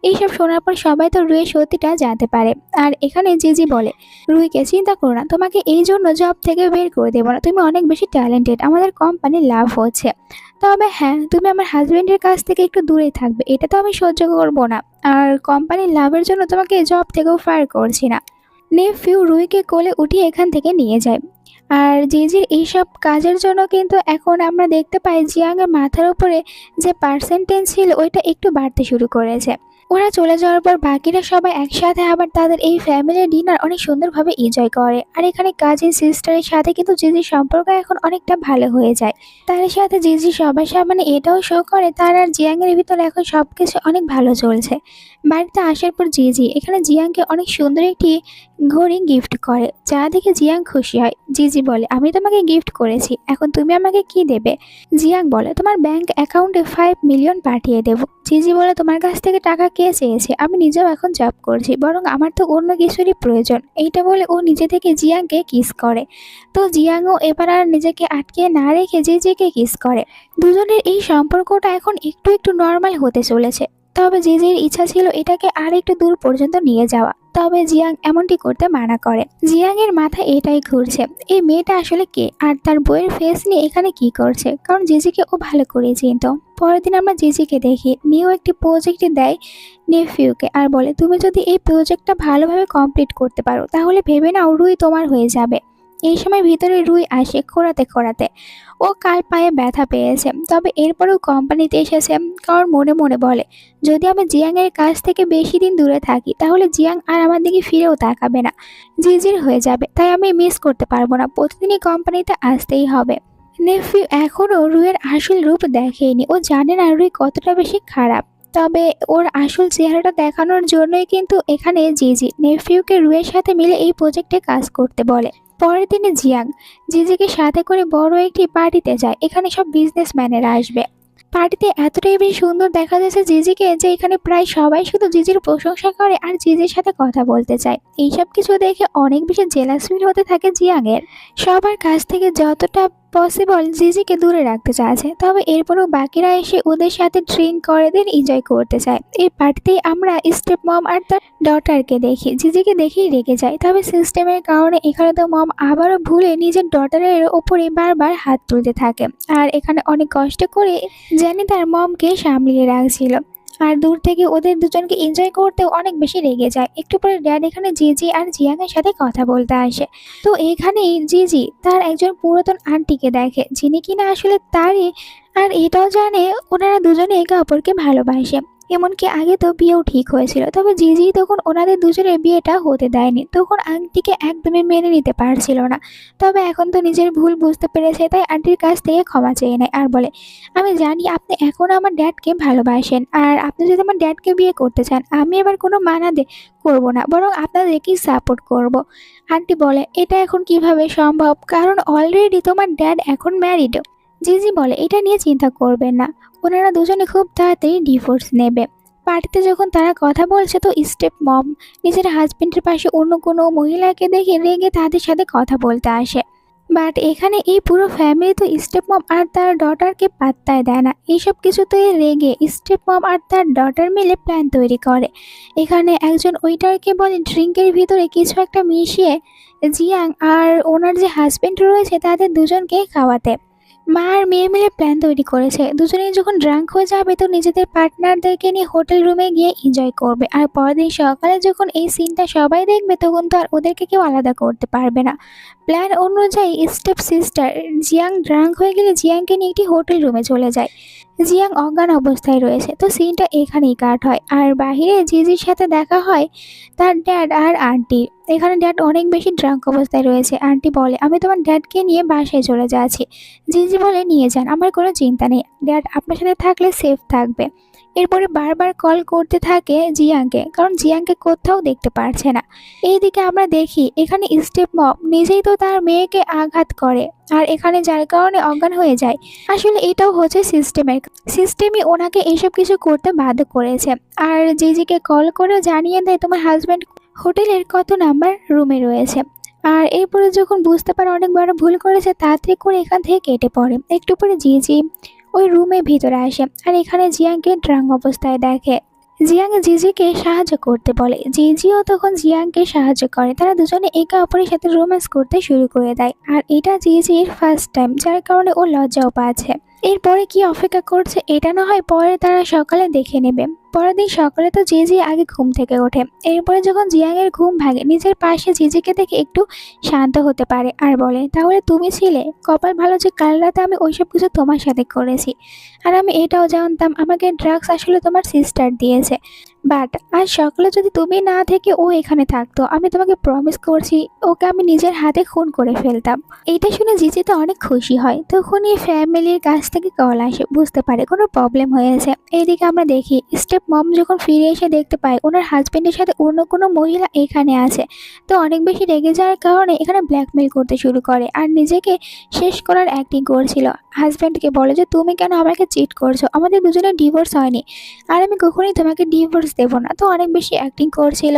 এইসব শোনার পর সবাই তো রুইয়ের সত্যিটা জানতে পারে। আর এখানে জিজি বলে, রুইকে চিন্তা করো না, তোমাকে এই জন্য জব থেকে বের করে দেবো না, তুমি অনেক বেশি ট্যালেন্টেড, আমাদের কোম্পানির লাভ হচ্ছে। তবে হ্যাঁ, তুমি আমার হাজবেন্ডের কাছ থেকে একটু দূরে থাকবে, এটা তো আমি সহ্য করবো না। আর কোম্পানির লাভের জন্য তোমাকে জব থেকেও ফায়ার করছি না। নেফিউ রুইকে কোলে উঠিয়ে এখান থেকে নিয়ে যায়। আর জিজির এইসব কাজের জন্য কিন্তু এখন আমরা দেখতে পাই জিয়াংয়ের মাথার উপরে যে পার্সেন্টেজ ছিল ওইটা একটু বাড়তে শুরু করেছে। ওরা চলে যাওয়ার পর বাকিরা সবাই একসাথে আবার তাদের এই ফ্যামিলি ডিনার অনেক সুন্দরভাবে এনজয় করে। আর এখানে কাজিন সিস্টারের সাথে কিন্তু জিজির সম্পর্ক এখন অনেকটা ভালো হয়ে যায়। তার সাথে জিজি সবার সামনে এটাও শো করে তার আর জিয়াংয়ের ভিতরে এখন সবকিছু অনেক ভালো চলছে। বাড়িতে আসার পর জিজি এখানে জিয়াংকে অনেক সুন্দর একটি ঘড়ি গিফট করে, যা দেখে জিয়াং খুশি হয়। জিজি বলে, আমি তোমাকে গিফট করেছি, এখন তুমি আমাকে কি দেবে? জিয়াং বলে, তোমার ব্যাংক অ্যাকাউন্টে 5 মিলিয়ন পাঠিয়ে দেবো। জিজি বলে, তোমার কাছ থেকে টাকা কে চেয়েছে? আমি নিজেও এখন জব করছি, বরং আমার তো অন্য কিছুরই প্রয়োজন। এইটা বলে ও নিজে থেকে জিয়াংকে কিস করে। তো জিয়াংও এবার আর নিজেকে আটকে না রেখে জিজিকে কিস করে। দুজনের এই সম্পর্কটা এখন একটু একটু নর্মাল হতে চলেছে। তবে জিজির ইচ্ছা ছিল এটাকে আর একটু দূর পর্যন্ত নিয়ে যাওয়া, তবে জিয়াং এমনটি করতে মানা করে। জিয়াং এর মাথায় এটাই ঘুরছে, এই মেয়েটা আসলে কে আর তার বইয়ের ফেস নিয়ে এখানে কি করছে, কারণ জিজিকে ও ভালো করে চিনত। পরের দিন আমরা জিজিকে দেখি নিউ একটি প্রজেক্ট দেয় নেফিউকে আর বলে, তুমি যদি এই প্রজেক্টটা ভালোভাবে কমপ্লিট করতে পারো তাহলে ভেবে নাও রুই তোমার হয়ে যাবে। এই সময় ভিতরে রুই আসে খোঁড়াতে খোঁড়াতে। ও কাল পায়ে ব্যথা পেয়েছে, তবে এরপরেও কোম্পানিতে এসেছে, কারণ মনে মনে বলে, যদি আমি জিয়াংয়ের কাছ থেকে বেশি দিন দূরে থাকি তাহলে জিয়াং আর আমার দিকে ফিরেও তাকাবে না, জিজির হয়ে যাবে, তাই আমি মিস করতে পারবো না, প্রতিদিনই কোম্পানিতে আসতেই হবে। নেফিউ এখনও রুইয়ের আসল রূপ দেখেনি, ও জানে না রুই কতটা বেশি খারাপ। তবে ওর আসল চেহারাটা দেখানোর জন্যই কিন্তু এখানে জিজি নেফিউকে রুইয়ের সাথে মিলে এই প্রজেক্টে কাজ করতে বলে। পরের দিনে জিয়াং জিজিকে সাথে করে বড় একটি পার্টিতে যায়, এখানে সব বিজনেসম্যানেরা আসবে। পার্টিতে এতটাই বেশি সুন্দর দেখা যাচ্ছে জিজিকে যে এখানে প্রায় সবাই শুধু জিজির প্রশংসা করে আর জিজির সাথে কথা বলতে চায়। এইসব কিছু দেখে অনেক বেশি জেলাস ফিল হতে থাকে জিয়াংয়ের। সবার কাছ থেকে যতটা পসিবল জিজিকে দূরে রাখতে চাইছে, তবে এরপরও বাকিরা এসে ওদের সাথে ড্রিঙ্ক করে দিন এনজয় করতে চায়। এই পার্টিতেই আমরা স্টেপ মম আর তার ডটারকে দেখি, জিজিকে দেখেই রেগে যায়। তবে সিস্টেমের কারণে এখানে তো মম আবারও ভুলে নিজের ডটারের ওপরে বারবার হাত তুলতে থাকে। আর এখানে অনেক কষ্ট করে জেনি তার মমকে সামলিয়ে রাখছিল। আর দূর থেকে ওদের দুজনকে এনজয় করতেও অনেক বেশি রেগে যায়। একটু পরে ড্যাড এখানে জিজি আর জিয়াংয়ের সাথে কথা বলতে আসে। তো এখানেই জিজি তার একজন পুরাতন আন্টিকে দেখে, যিনি কিনা আসলে তারই, আর এটাও জানে ওনারা দুজনে একে অপরকে ভালোবাসে। এমনকি আগে তো বিয়েও ঠিক হয়েছিল, তবে জিজি তখন ওনাদের দুজনের বিয়েটা হতে দেয়নি, তখন আন্টিকে একদমই মেনে নিতে পারছিল না। তবে এখন তো নিজের ভুল বুঝতে পেরেছে, তাই আন্টির কাছ থেকে ক্ষমা চেয়ে নেয় আর বলে, আমি জানি আপনি এখন আমার ড্যাডকে ভালোবাসেন, আর আপনি যদি আমার ড্যাডকে বিয়ে করতে চান আমি এবার কোনো করবো না, বরং আপনাদেরকেই সাপোর্ট করব। আন্টি বলে, এটা এখন কিভাবে সম্ভব, কারণ অলরেডি তোমার ড্যাড এখন ম্যারিড। জিজি বলে, এটা নিয়ে চিন্তা করবেন না, ওনারা দুজনে খুব তাড়াতাড়ি ডিভোর্স নেবে। পার্টিতে যখন তারা কথা বলছে তো স্টেপ মম নিজের হাজবেন্ডের পাশে অন্য কোনো মহিলাকে দেখে রেগে তাদের সাথে কথা বলতে আসে। বাট এখানে এই পুরো ফ্যামিলি তো স্টেপ মম আর তার ডটারকে পাত্তায় দেয় না। এইসব কিছুতে রেগে স্টেপ মম আর তার ডটার মিলে প্ল্যান তৈরি করে। এখানে একজন ওয়েটারকে বলে ড্রিঙ্কের ভিতরে কিছু একটা মিশিয়ে জিয়াং আর ওনার যে হাজবেন্ড রয়েছে তাদের দুজনকে খাওয়াতে। মা আর মেয়ে মিলে প্ল্যান তৈরি করেছে, দুজনেই যখন ড্রাঙ্ক হয়ে যাবে তো নিজেদের পার্টনারদেরকে নিয়ে হোটেল রুমে গিয়ে এনজয় করবে। আর পরের দিন সকালে যখন এই সিনটা সবাই দেখবে তখন তো আর ওদেরকে কেউ আলাদা করতে পারবে না। প্ল্যান অনুযায়ী স্টেপ সিস্টার জিয়াং ড্রাঙ্ক হয়ে গেলে জিয়াংকে নিয়ে একটি হোটেল রুমে চলে যায়। জিয়াং অজ্ঞান অবস্থায় রয়েছে, তো সিনটা এখানেই কাট হয়। আর বাহিরে জিজির সাথে দেখা হয় তার ড্যাড আর আন্টি। এখানে ড্যাড অনেক বেশি ড্রাঙ্ক অবস্থায় রয়েছে। আন্টি বলে আমি তোমার ড্যাডকে নিয়ে বাসায় চলে যাচ্ছি। জিজি বলে নিয়ে যান, আমার কোনো চিন্তা নেই, ড্যাড আপনার সাথে থাকলে সেফ থাকবে। এরপরে বারবার কল করতে থাকে জিয়াংকে, কারণ জিয়াংকে কোথাও দেখতে পারছে না। এইদিকে আমরা দেখি এখানে স্টেপ মম নিজেই তো তার মেয়েকে আঘাত করে, আর এখানে যার কারণে অজ্ঞান হয়ে যায়। আসলে এটাও হচ্ছে সিস্টেমই ওনাকে এইসব কিছু করতে বাধ্য করেছে। আর জিজিকে কল করে জানিয়ে দেয় তোমার হাজব্যান্ড হোটেলের কত নাম্বার রুমে রয়েছে। আর এরপরে যখন বুঝতে পারে অনেক বড় ভুল করেছে, তাড়াতাড়ি করে এখান থেকে কেটে পড়ে। একটু পরে জিজি ওই রুমে ভিতরে আসে, আর এখানে জিয়াংকে ড্রাঙ্ক অবস্থায় দেখে। জিয়াং জিজিকে সাহায্য করতে বলে, জিজিও তখন জিয়াংকে সাহায্য করে। তারা দুজনে একে অপরের সাথে রোম্যান্স করতে শুরু করে দেয়। আর এটা জিজির ফার্স্ট টাইম, যার কারণে ও লজ্জাও পাচ্ছে। এরপরে কি অপেক্ষা করছে এটা না হয় পরে তারা সকালে দেখে নেবে। পরের দিন সকালে তো জিজি আগে ঘুম থেকে ওঠে। এরপরে যখন জিয়াংয়ের ঘুম ভাঙে, নিজের পাশে জিজিকে দেখে একটু শান্ত হতে পারে আর বলে, তাহলে তুমি ছিলে, কপাল ভালো যে কাল রাতে আমি ওইসব কিছু তোমার সাথে করেছি। আর আমি এটাও জানতাম আমাকে ড্রাগস আসলে তোমার সিস্টার দিয়েছে। বাট আজ সকালে যদি তুমি না থেকে ও এখানে থাকতো, আমি তোমাকে প্রমিস করছি ওকে আমি নিজের হাতে খুন করে ফেলতাম। এইটা শুনে জিজি তো অনেক খুশি হয়। তখনই ফ্যামিলির কাছ থেকে কল আসে, বুঝতে পারে কোনো প্রবলেম হয়েছে। এইদিকে আমরা দেখি স্টেপ মম যখন ফিরে এসে দেখতে পায় ওনার হাজবেন্ডের সাথে অন্য কোনো মহিলা এখানে আছে, তো অনেক বেশি রেগে যাওয়ার কারণে এখানে ব্ল্যাকমেল করতে শুরু করে আর নিজেকে শেষ করার অ্যাক্টিং করছিল। হাজব্যান্ডকে বলে যে তুমি কেন আমাকে চিট করছো, আমাদের দুজনের ডিভোর্স হয়নি, আর আমি কখনোই তোমাকে ডিভোর্স দেবো না। তো অনেক বেশি অ্যাক্টিং করছিল।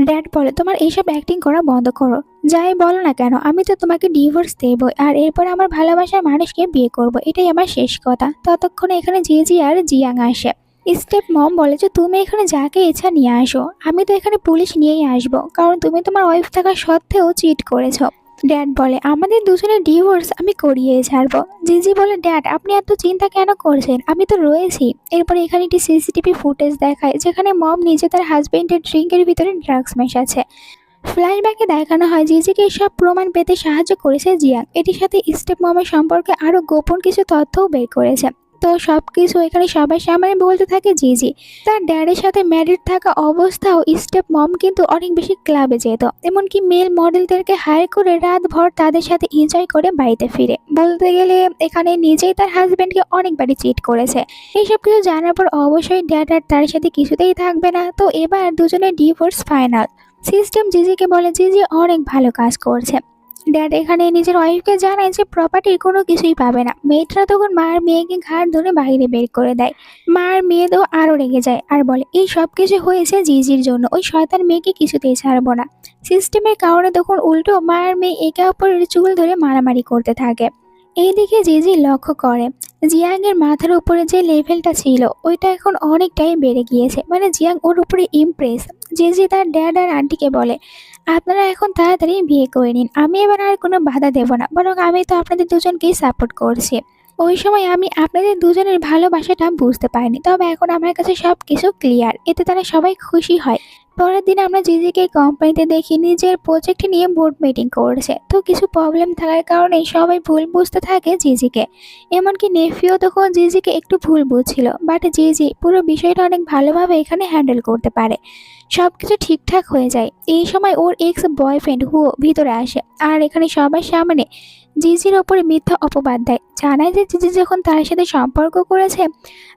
ড্যাড বলে তোমার এইসব অ্যাক্টিং করা বন্ধ করো, যাই বলো না কেন আমি তো তোমাকে ডিভোর্স দেবো, আর এরপর আমার ভালোবাসার মানুষকে বিয়ে করব, এটাই আমার শেষ কথা। ততক্ষণে এখানে জিজি আর জিয়াং আসে। স্টেপ মম বলে যে তুমি এখানে যাকে ইচ্ছা নিয়ে আসো, আমি তো এখানে পুলিশ নিয়েই আসবো, কারণ তুমি তোমার ওয়াইফ থাকা সত্ত্বেও চিট করেছো। ড্যাড বলে আমাদের দুজনের ডিভোর্স আমি করিয়ে ছাড়বো। জিজি বলে ড্যাড আপনি এত চিন্তা কেন করছেন, আমি তো রয়েছি। এরপরে এখানে একটি সিসিটিভি ফুটেজ দেখায় যেখানে মম নিজে তার হাজবেন্ডের ড্রিঙ্কের ভিতরে ড্রাগস মেশাচ্ছে। ফ্ল্যাশব্যাকে দেখানো হয় জিজিকে সব প্রমাণ পেতে সাহায্য করেছে জিয়াং। এটির সাথে স্টেপ মমের সম্পর্কে আরো গোপন কিছু তথ্যও বের করেছে। তো সবকিছু এখানে সবার সামনে বলতে থাকে জিজি। তার ড্যাডের সাথে ম্যারিড থাকা অবস্থাও স্টেপ মম কিন্তু অনেক বেশি ক্লাবে যেত, এমনকি মেল মডেলদেরকে হায়ার করে রাতভর তাদের সাথে এনজয় করে বাড়িতে ফিরে। বলতে গেলে এখানে নিজেই তার হাজবেন্ডকে অনেকবারই চিট করেছে। এইসব কিছু জানার পর অবশ্যই ড্যাড আর তার সাথে কিছুতেই থাকবে না। তো এবার দুজনের ডিভোর্স ফাইনাল। সিস্টেম জিজিকে বলে জিজি অনেক ভালো কাজ করছে। ড্যাড এখানে নিজের ওয়াইফকে জানায় যে প্রপার্টির কোনো কিছুই পাবে না। মেয়েটা তখন মার মেয়েকে ঘাড় ধরে বাইরে বের করে দেয়। মার মেয়ে তো আরও রেগে যায় আর বলে এই সব কিছু হয়েছে জিজির জন্য, ওই শয়তান মেয়েকে কিছুতেই ছাড়বো না। সিস্টেমের কারণে তখন উল্টো মার মেয়ে একে অপরের চুল ধরে মারামারি করতে থাকে। এইদিকে জিজি লক্ষ্য করে জিয়াংয়ের মাথার উপরে যে লেভেলটা ছিল ওইটা এখন অনেকটাই বেড়ে গিয়েছে, মানে জিয়াং ওর উপরে ইমপ্রেস। জিজি তার ড্যাড আর আন্টিকে বলে আপনারা এখন তাড়াতাড়ি বিয়ে করে নিন, আমি এবার আর কোনো বাধা দেব না, বরং আমি তো আপনাদের দুজনকেই সাপোর্ট করছি। ওই সময় আমি আপনাদের দুজনের ভালোবাসাটা বুঝতে পারিনি, তবে এখন আমার কাছে সব কিছু ক্লিয়ার। এতে তারা সবাই খুশি হয়। পরের দিন আমরা জিজিকে কোম্পানিতে দেখি নিজের প্রজেক্ট নিয়ে বোর্ড মিটিং করছে। তো কিছু প্রবলেম থাকার কারণে সবাই ভুল বুঝতে থাকে জিজিকে, এমনকি নেফিও তখন জিজিকে একটু ভুল বুঝছিল। বাট জিজি পুরো বিষয়টা অনেক ভালোভাবে এখানে হ্যান্ডেল করতে পারে, সব কিছু ঠিকঠাক হয়ে যায়। এই সময় ওর এক্স বয়ফ্রেন্ড হুও ভিতরে আসে আর এখানে সবার সামনে জিজির ওপরে মিথ্যা অপবাদ দেয়, জানায় যে জিজি যখন তার সাথে সম্পর্ক করেছে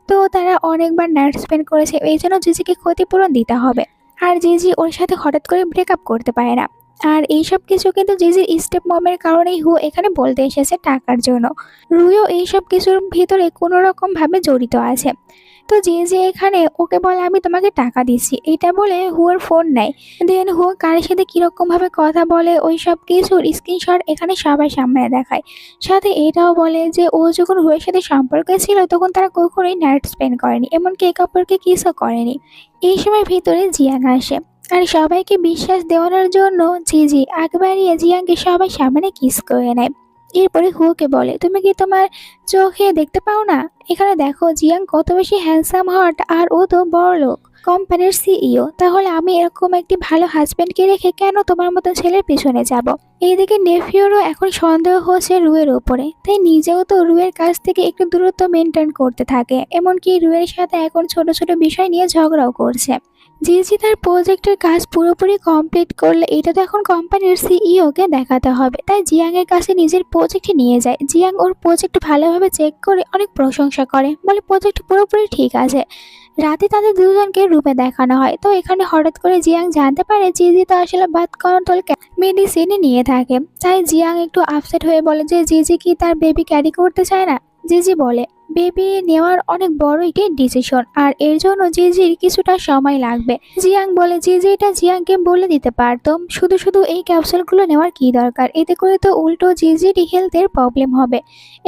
তো তারা অনেকবার নাইট স্পেন্ড করেছে, এই জন্য জিজিকে ক্ষতিপূরণ দিতে হবে। আর জিজি ওর সাথে হঠাৎ করে ব্রেকআপ করতে পারে না। আর এইসব কিছু কিন্তু জিজির স্টেপ মমের কারণেই হু এখানে বলতে এসেছে টাকার জন্য। রুইও এইসব কিছুর ভিতরে কোনো রকম ভাবে জড়িত আছে। তো জিজি এখানে ওকে বলে আমি তোমাকে টাকা দিচ্ছি, এটা বলে হুয়ার ফোন নেয়। দেন হু কার সাথে কিরকম ভাবে কথা বলে ওই সব কিছুর স্ক্রিনশট এখানে সবার সামনে দেখায়। সাথে এটাও বলে যে ও যখন হুয়ের সাথে সম্পর্কে ছিল তখন তারা কখনোই নাইট স্পেন্ড করেনি, এমনকি একে অপরকে কিসও করেনি। এই সময় ভিতরে জিয়াং আসে আর সবাইকে বিশ্বাস দেওয়ানোর জন্য জিজি আগ বাড়িয়ে জিয়াংকে সবার সামনে কিস করে নেয়। এরপরে হুকে বলে তুমি কি তোমার চোখে দেখতে পাও না, এখানে দেখো জিয়াং কত বেশি হ্যান্ডসাম হট, আর ও তো বড় লোক। কোম্পানির সিইও, তাহলে আমি এরকম একটি ভালো হাজবেন্ডকে রেখে কেন তোমার মতো ছেলের পিছনে যাব? এইদিকে নেফিওরও এখন সন্দেহ হচ্ছে রুয়ের উপরে, তাই নিজেও তো রুয়ের কাছ থেকে একটু দূরত্ব মেনটেন করতে থাকে, এমনকি রুয়ের সাথে এখন ছোট ছোট বিষয় নিয়ে ঝগড়াও করছে। জিজি তার প্রজেক্টের কাজ পুরোপুরি কমপ্লিট করলে এটা তো এখন কোম্পানির সিইও কে দেখাতে হবে, তাই জিয়াং এর কাছে নিজের প্রজেক্ট নিয়ে যায়। জিয়াং ওর প্রজেক্ট ভালোভাবে চেক করে অনেক প্রশংসা করে, বলে প্রজেক্ট পুরোপুরি ঠিক আছে। রাতে তাদের দুজনকে রুমে দেখানো হয়, তো এখানে হঠাৎ করে জিয়াং জানতে পারে জিজি তো আসলে বার্থ কন্ট্রোল মেডিসিন নিয়ে থাকে। তাই জিয়াং একটু আপসেট হয়ে বলে যে জিজি কি তার বেবি ক্যারি করতে চায় না। জিজি বলে বেবি নেওয়ার অনেক বড় একটি ডিসিশন, আর এর জন্য জিজির কিছুটা সময় লাগবে। জিয়াং বলে জিজি এটা জিয়াংকে বলে দিতে পারতাম, শুধু শুধু এই ক্যাপসুলগুলো নেওয়ার কি দরকার, এতে করে তো উল্টো জিজির হেলথের প্রবলেম হবে।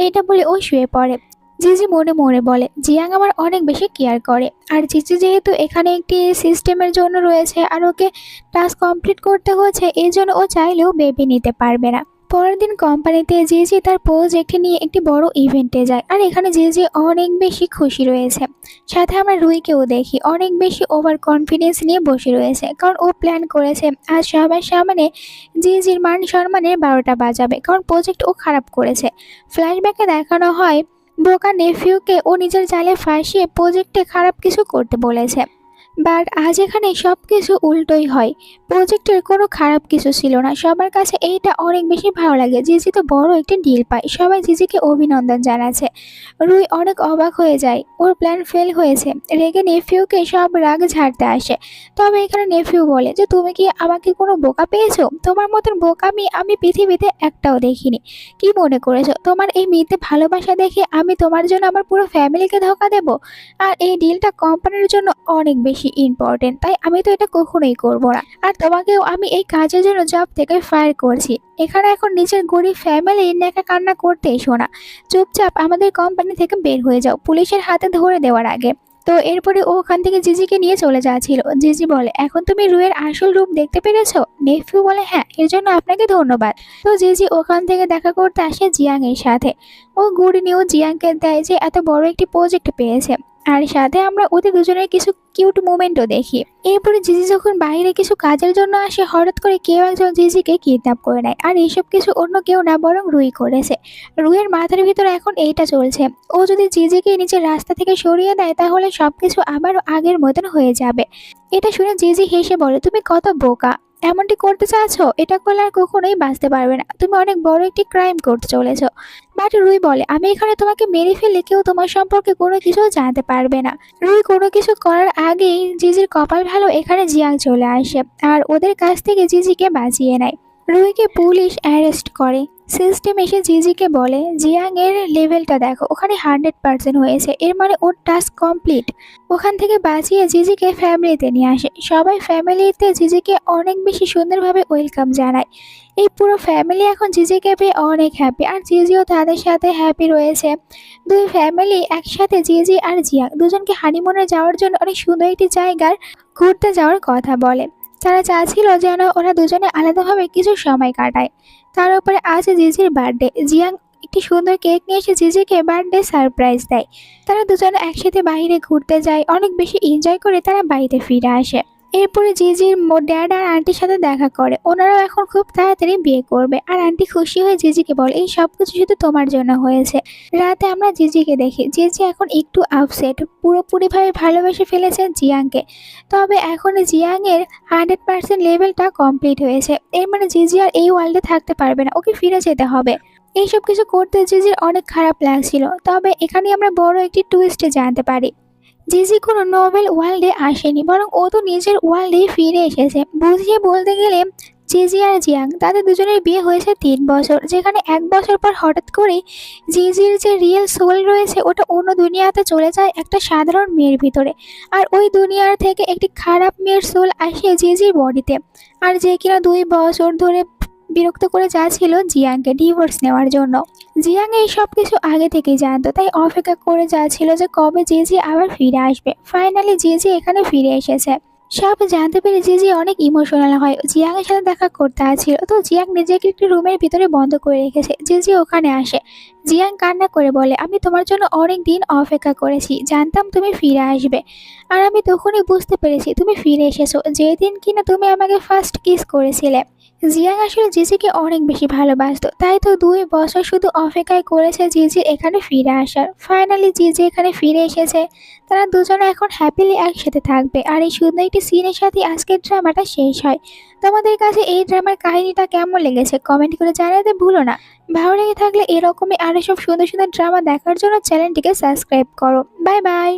এটা বলে ও শুয়ে পড়ে। জিজি মনে মনে বলে জিয়াং আমার অনেক বেশি কেয়ার করে, আর জিজি যেহেতু এখানে একটি সিস্টেমের জন্য রয়েছে আর ওকে টাস্ক কমপ্লিট করতে হচ্ছে, এই জন্য ও চাইলেও বেবি নিতে পারবে না। পরের দিন কোম্পানিতে জিজি তার প্রজেক্ট নিয়ে একটি বড় ইভেন্টে যায়, আর এখানে জিজি অনেক বেশি খুশি রয়েছে। সাথে আমরা রুইকেও দেখি অনেক বেশি ওভার কনফিডেন্স নিয়ে বসে রয়েছে, কারণ ও প্ল্যান করেছে আজ সবার সামনে জিজির মান সম্মানের 12টা বাজাবে, কারণ প্রজেক্ট ও খারাপ করেছে। ফ্ল্যাশব্যাকে দেখানো হয় বোকা নেফিউকে ও নিজের জালে ফাঁসিয়ে প্রজেক্টে খারাপ কিছু করতে বলেছে, বাট আজ এখানে সবকিছু উল্টোই হয়। প্রজেক্টের কোনো খারাপ কিছু ছিল না, সবার কাছে এইটা অনেক বেশি ভালো লাগে। জিজি তো বড় একটি ডিল পায়, সবাই জিজিকে অভিনন্দন জানাচ্ছে। রুই অনেক অবাক হয়ে যায়, ওর প্ল্যান ফেল হয়েছে। রেগে নেফিউকে সব রাগ ঝাড়তে আসে, তবে এখানে নেফিউ বলে যে তুমি কি আমাকে কোনো বোকা পেয়েছো? তোমার মতন বোকামি আমি পৃথিবীতে একটাও দেখিনি। কি মনে করেছো তোমার এই মেয়েতে ভালোবাসা দেখে আমি তোমার জন্য আমার পুরো ফ্যামিলিকে ধোকা দেব? আর এই ডিলটা কোম্পানির জন্য অনেক বেশি ইম্পর্টেন্ট, তাই আমি তো এটা কখনোই করব না। আর তোমাকেও আমি এই কাজের জন্য জব থেকে ফায়ার করছি। এখানে এখন নিজের গরিব ফ্যামিলি নেকা কান্না করতে এসো না, চুপচাপ আমাদের কোম্পানি থেকে বের হয়ে যাও পুলিশের হাতে ধরে দেওয়ার আগে। তো এরপরে ও ওখান থেকে জিজিকে নিয়ে চলে যাচ্ছিল। জিজি বলে এখন তুমি রুয়ের আসল রূপ দেখতে পেরেছো? নেফিউ বলে হ্যাঁ, এর জন্য আপনাকে ধন্যবাদ। তো জিজি ওখান থেকে দেখা করতে আসে জিয়াং এর সাথে। ও গুড নিউজ জিয়াংকে দেয় যে এত বড় একটি প্রজেক্ট পেয়েছে, আর সাথে আমরা ওদের দুজনের কিছু কিউট মুভমেন্টও দেখি। এরপরে জিজি যখন বাইরে কিছু কাজের জন্য আসে, হঠাৎ করে কেউ একজন জিজিকে কিডন্যাপ করে নেয়, আর এইসব কিছু অন্য কেউ না বরং রুই করেছে। রুইয়ের মাথার ভিতরে এখন এইটা চলছে, ও যদি জিজিকে নিজের রাস্তা থেকে সরিয়ে দেয় তাহলে সবকিছু আবারও আগের মতন হয়ে যাবে। এটা শুনে জিজি হেসে বলে তুমি কত বোকা, এমনটি করতে চাচ্ছো? এটা করলে আর কখনোই বাঁচতে পারবে না, তুমি অনেক বড় একটি ক্রাইম করতে চলেছো। বাট রুই বলে আমি এখানে তোমাকে মেরে ফেলে কেউ তোমার সম্পর্কে কোনো কিছু জানতে পারবে না। রুই কোনো কিছু করার আগেই জিজির কপাল ভালো এখানে জিয়াং চলে আসে, আর ওদের কাছ থেকে জিজিকে বাঁচিয়ে নেয়। রুইকে পুলিশ অ্যারেস্ট করে। সিস্টেম এসে জিজিকে বলে জিয়াং এর লেভেলটা দেখো, ওখানে 100% হয়েছে, এর মানে ওর টাস্ক কমপ্লিট। ওখান থেকে বাঁচিয়ে জিজিকে ফ্যামিলিতে নিয়ে আসে। সবাই ফ্যামিলিতে জিজিকে অনেক বেশি সুন্দরভাবে ওয়েলকাম জানায়। এই পুরো ফ্যামিলি এখন জিজিকে পেয়ে অনেক হ্যাপি, আর জিজিও তাদের সাথে হ্যাপি রয়েছে। দুই ফ্যামিলি একসাথে জিজি আর জিয়াং দুজনকে হানিমুনে যাওয়ার জন্য অনেক সুন্দর একটি জায়গার ঘুরতে যাওয়ার কথা বলে। তারা চাচ্ছিল যেন ওরা দুজনে আলাদাভাবে কিছু সময় কাটায়। তার উপরে আজ জিজির বার্থডে, জিয়াং একটি সুন্দর কেক নিয়ে এসে জিজিকে বার্থডে সারপ্রাইজ দেয়। তারা দুজনে একসাথে বাইরে ঘুরতে যায়, অনেক বেশি এনজয় করে তারা বাড়িতে ফিরে আসে। এরপরে জিজির ড্যাড আর আন্টির সাথে দেখা করে, ওনারাও এখন খুব তাড়াতাড়ি বিয়ে করবে। আর আন্টি খুশি হয়ে জিজিকে বলে এই সব কিছু শুধু তোমার জন্য হয়েছে। রাতে আমরা জিজিকে দেখি, জিজি এখন একটু আপসেট, পুরোপুরিভাবে ভালোবেসে ফেলেছে জিয়াংকে। তবে এখন জিয়াং এর 100% লেভেলটা কমপ্লিট হয়েছে, এর মানে জিজি আর এই ওয়ার্ল্ডে থাকতে পারবে না, ওকে ফিরে যেতে হবে। এইসব কিছু করতে জিজির অনেক খারাপ লাগছিল, তবে এখানে আমরা বড় একটি টুইস্টে জানতে পারি জিজি কোনো নোবেল ওয়ার্ল্ডে আসেনি, বরং ও তো নিজের ওয়ার্ল্ডেই ফিরে এসেছে। বুঝিয়ে বলতে গেলে জিজি আর জিয়াং তাদের দুজনের বিয়ে হয়েছে 3 বছর, যেখানে 1 বছর পর হঠাৎ করেই জিজির যে রিয়েল সোল রয়েছে ওটা অন্য দুনিয়াতে চলে যায় একটা সাধারণ মেয়ের ভিতরে, আর ওই দুনিয়ার থেকে একটি খারাপ মেয়ের সোল আসে জিজির বডিতে, আর যে কিনা 2 বছর ধরে বিরক্ত করে যাচ্ছিল জিয়াংকে ডিভোর্স নেওয়ার জন্য। জিয়াং এই সব কিছু আগে থেকেই জানতো, তাই অপেক্ষা করে যাচ্ছিল যে কবে জিজি আবার ফিরে আসবে। ফাইনালি জিজি এখানে ফিরে এসেছে। সব জানতে পেরে জিজি অনেক ইমোশনাল হয়। জিয়াংয়ের সাথে দেখা করতে আসছিল, তো জিয়াং নিজেকে একটি রুমের ভিতরে বন্ধ করে রেখেছে। জিজি ওখানে আসে। জিয়াং কান্না করে বলে, আমি তোমার জন্য অনেক দিন অপেক্ষা করেছি, জানতাম তুমি ফিরে আসবে। আর আমি তখনই বুঝতে পেরেছি তুমি ফিরে এসেছো, যেদিন কিনা তুমি আমাকে ফার্স্ট কিস করেছিলে। জিয়াং আসলে জিজিকে অনেক বেশি ভালোবাসতো, তাই তো 2 বছর শুধু অপেক্ষায় করেছে জিজি এখানে ফিরে আসার। ফাইনালি জিজি এখানে ফিরে এসেছে। তারা দুজনে এখন হ্যাপিলি একসাথে থাকবে। আর এই সুন্দর একটি সিনের সাথে আজকের ড্রামাটা শেষ হয়। তোমাদের কাছে এই ড্রামার কাহিনীটা কেমন লেগেছে কমেন্ট করে জানাতে ভুলো না। ভালো লেগে থাকলে এরকমই আরো সব সুন্দর সুন্দর ড্রামা দেখার জন্য চ্যানেলটিকে সাবস্ক্রাইব করো। Bye bye.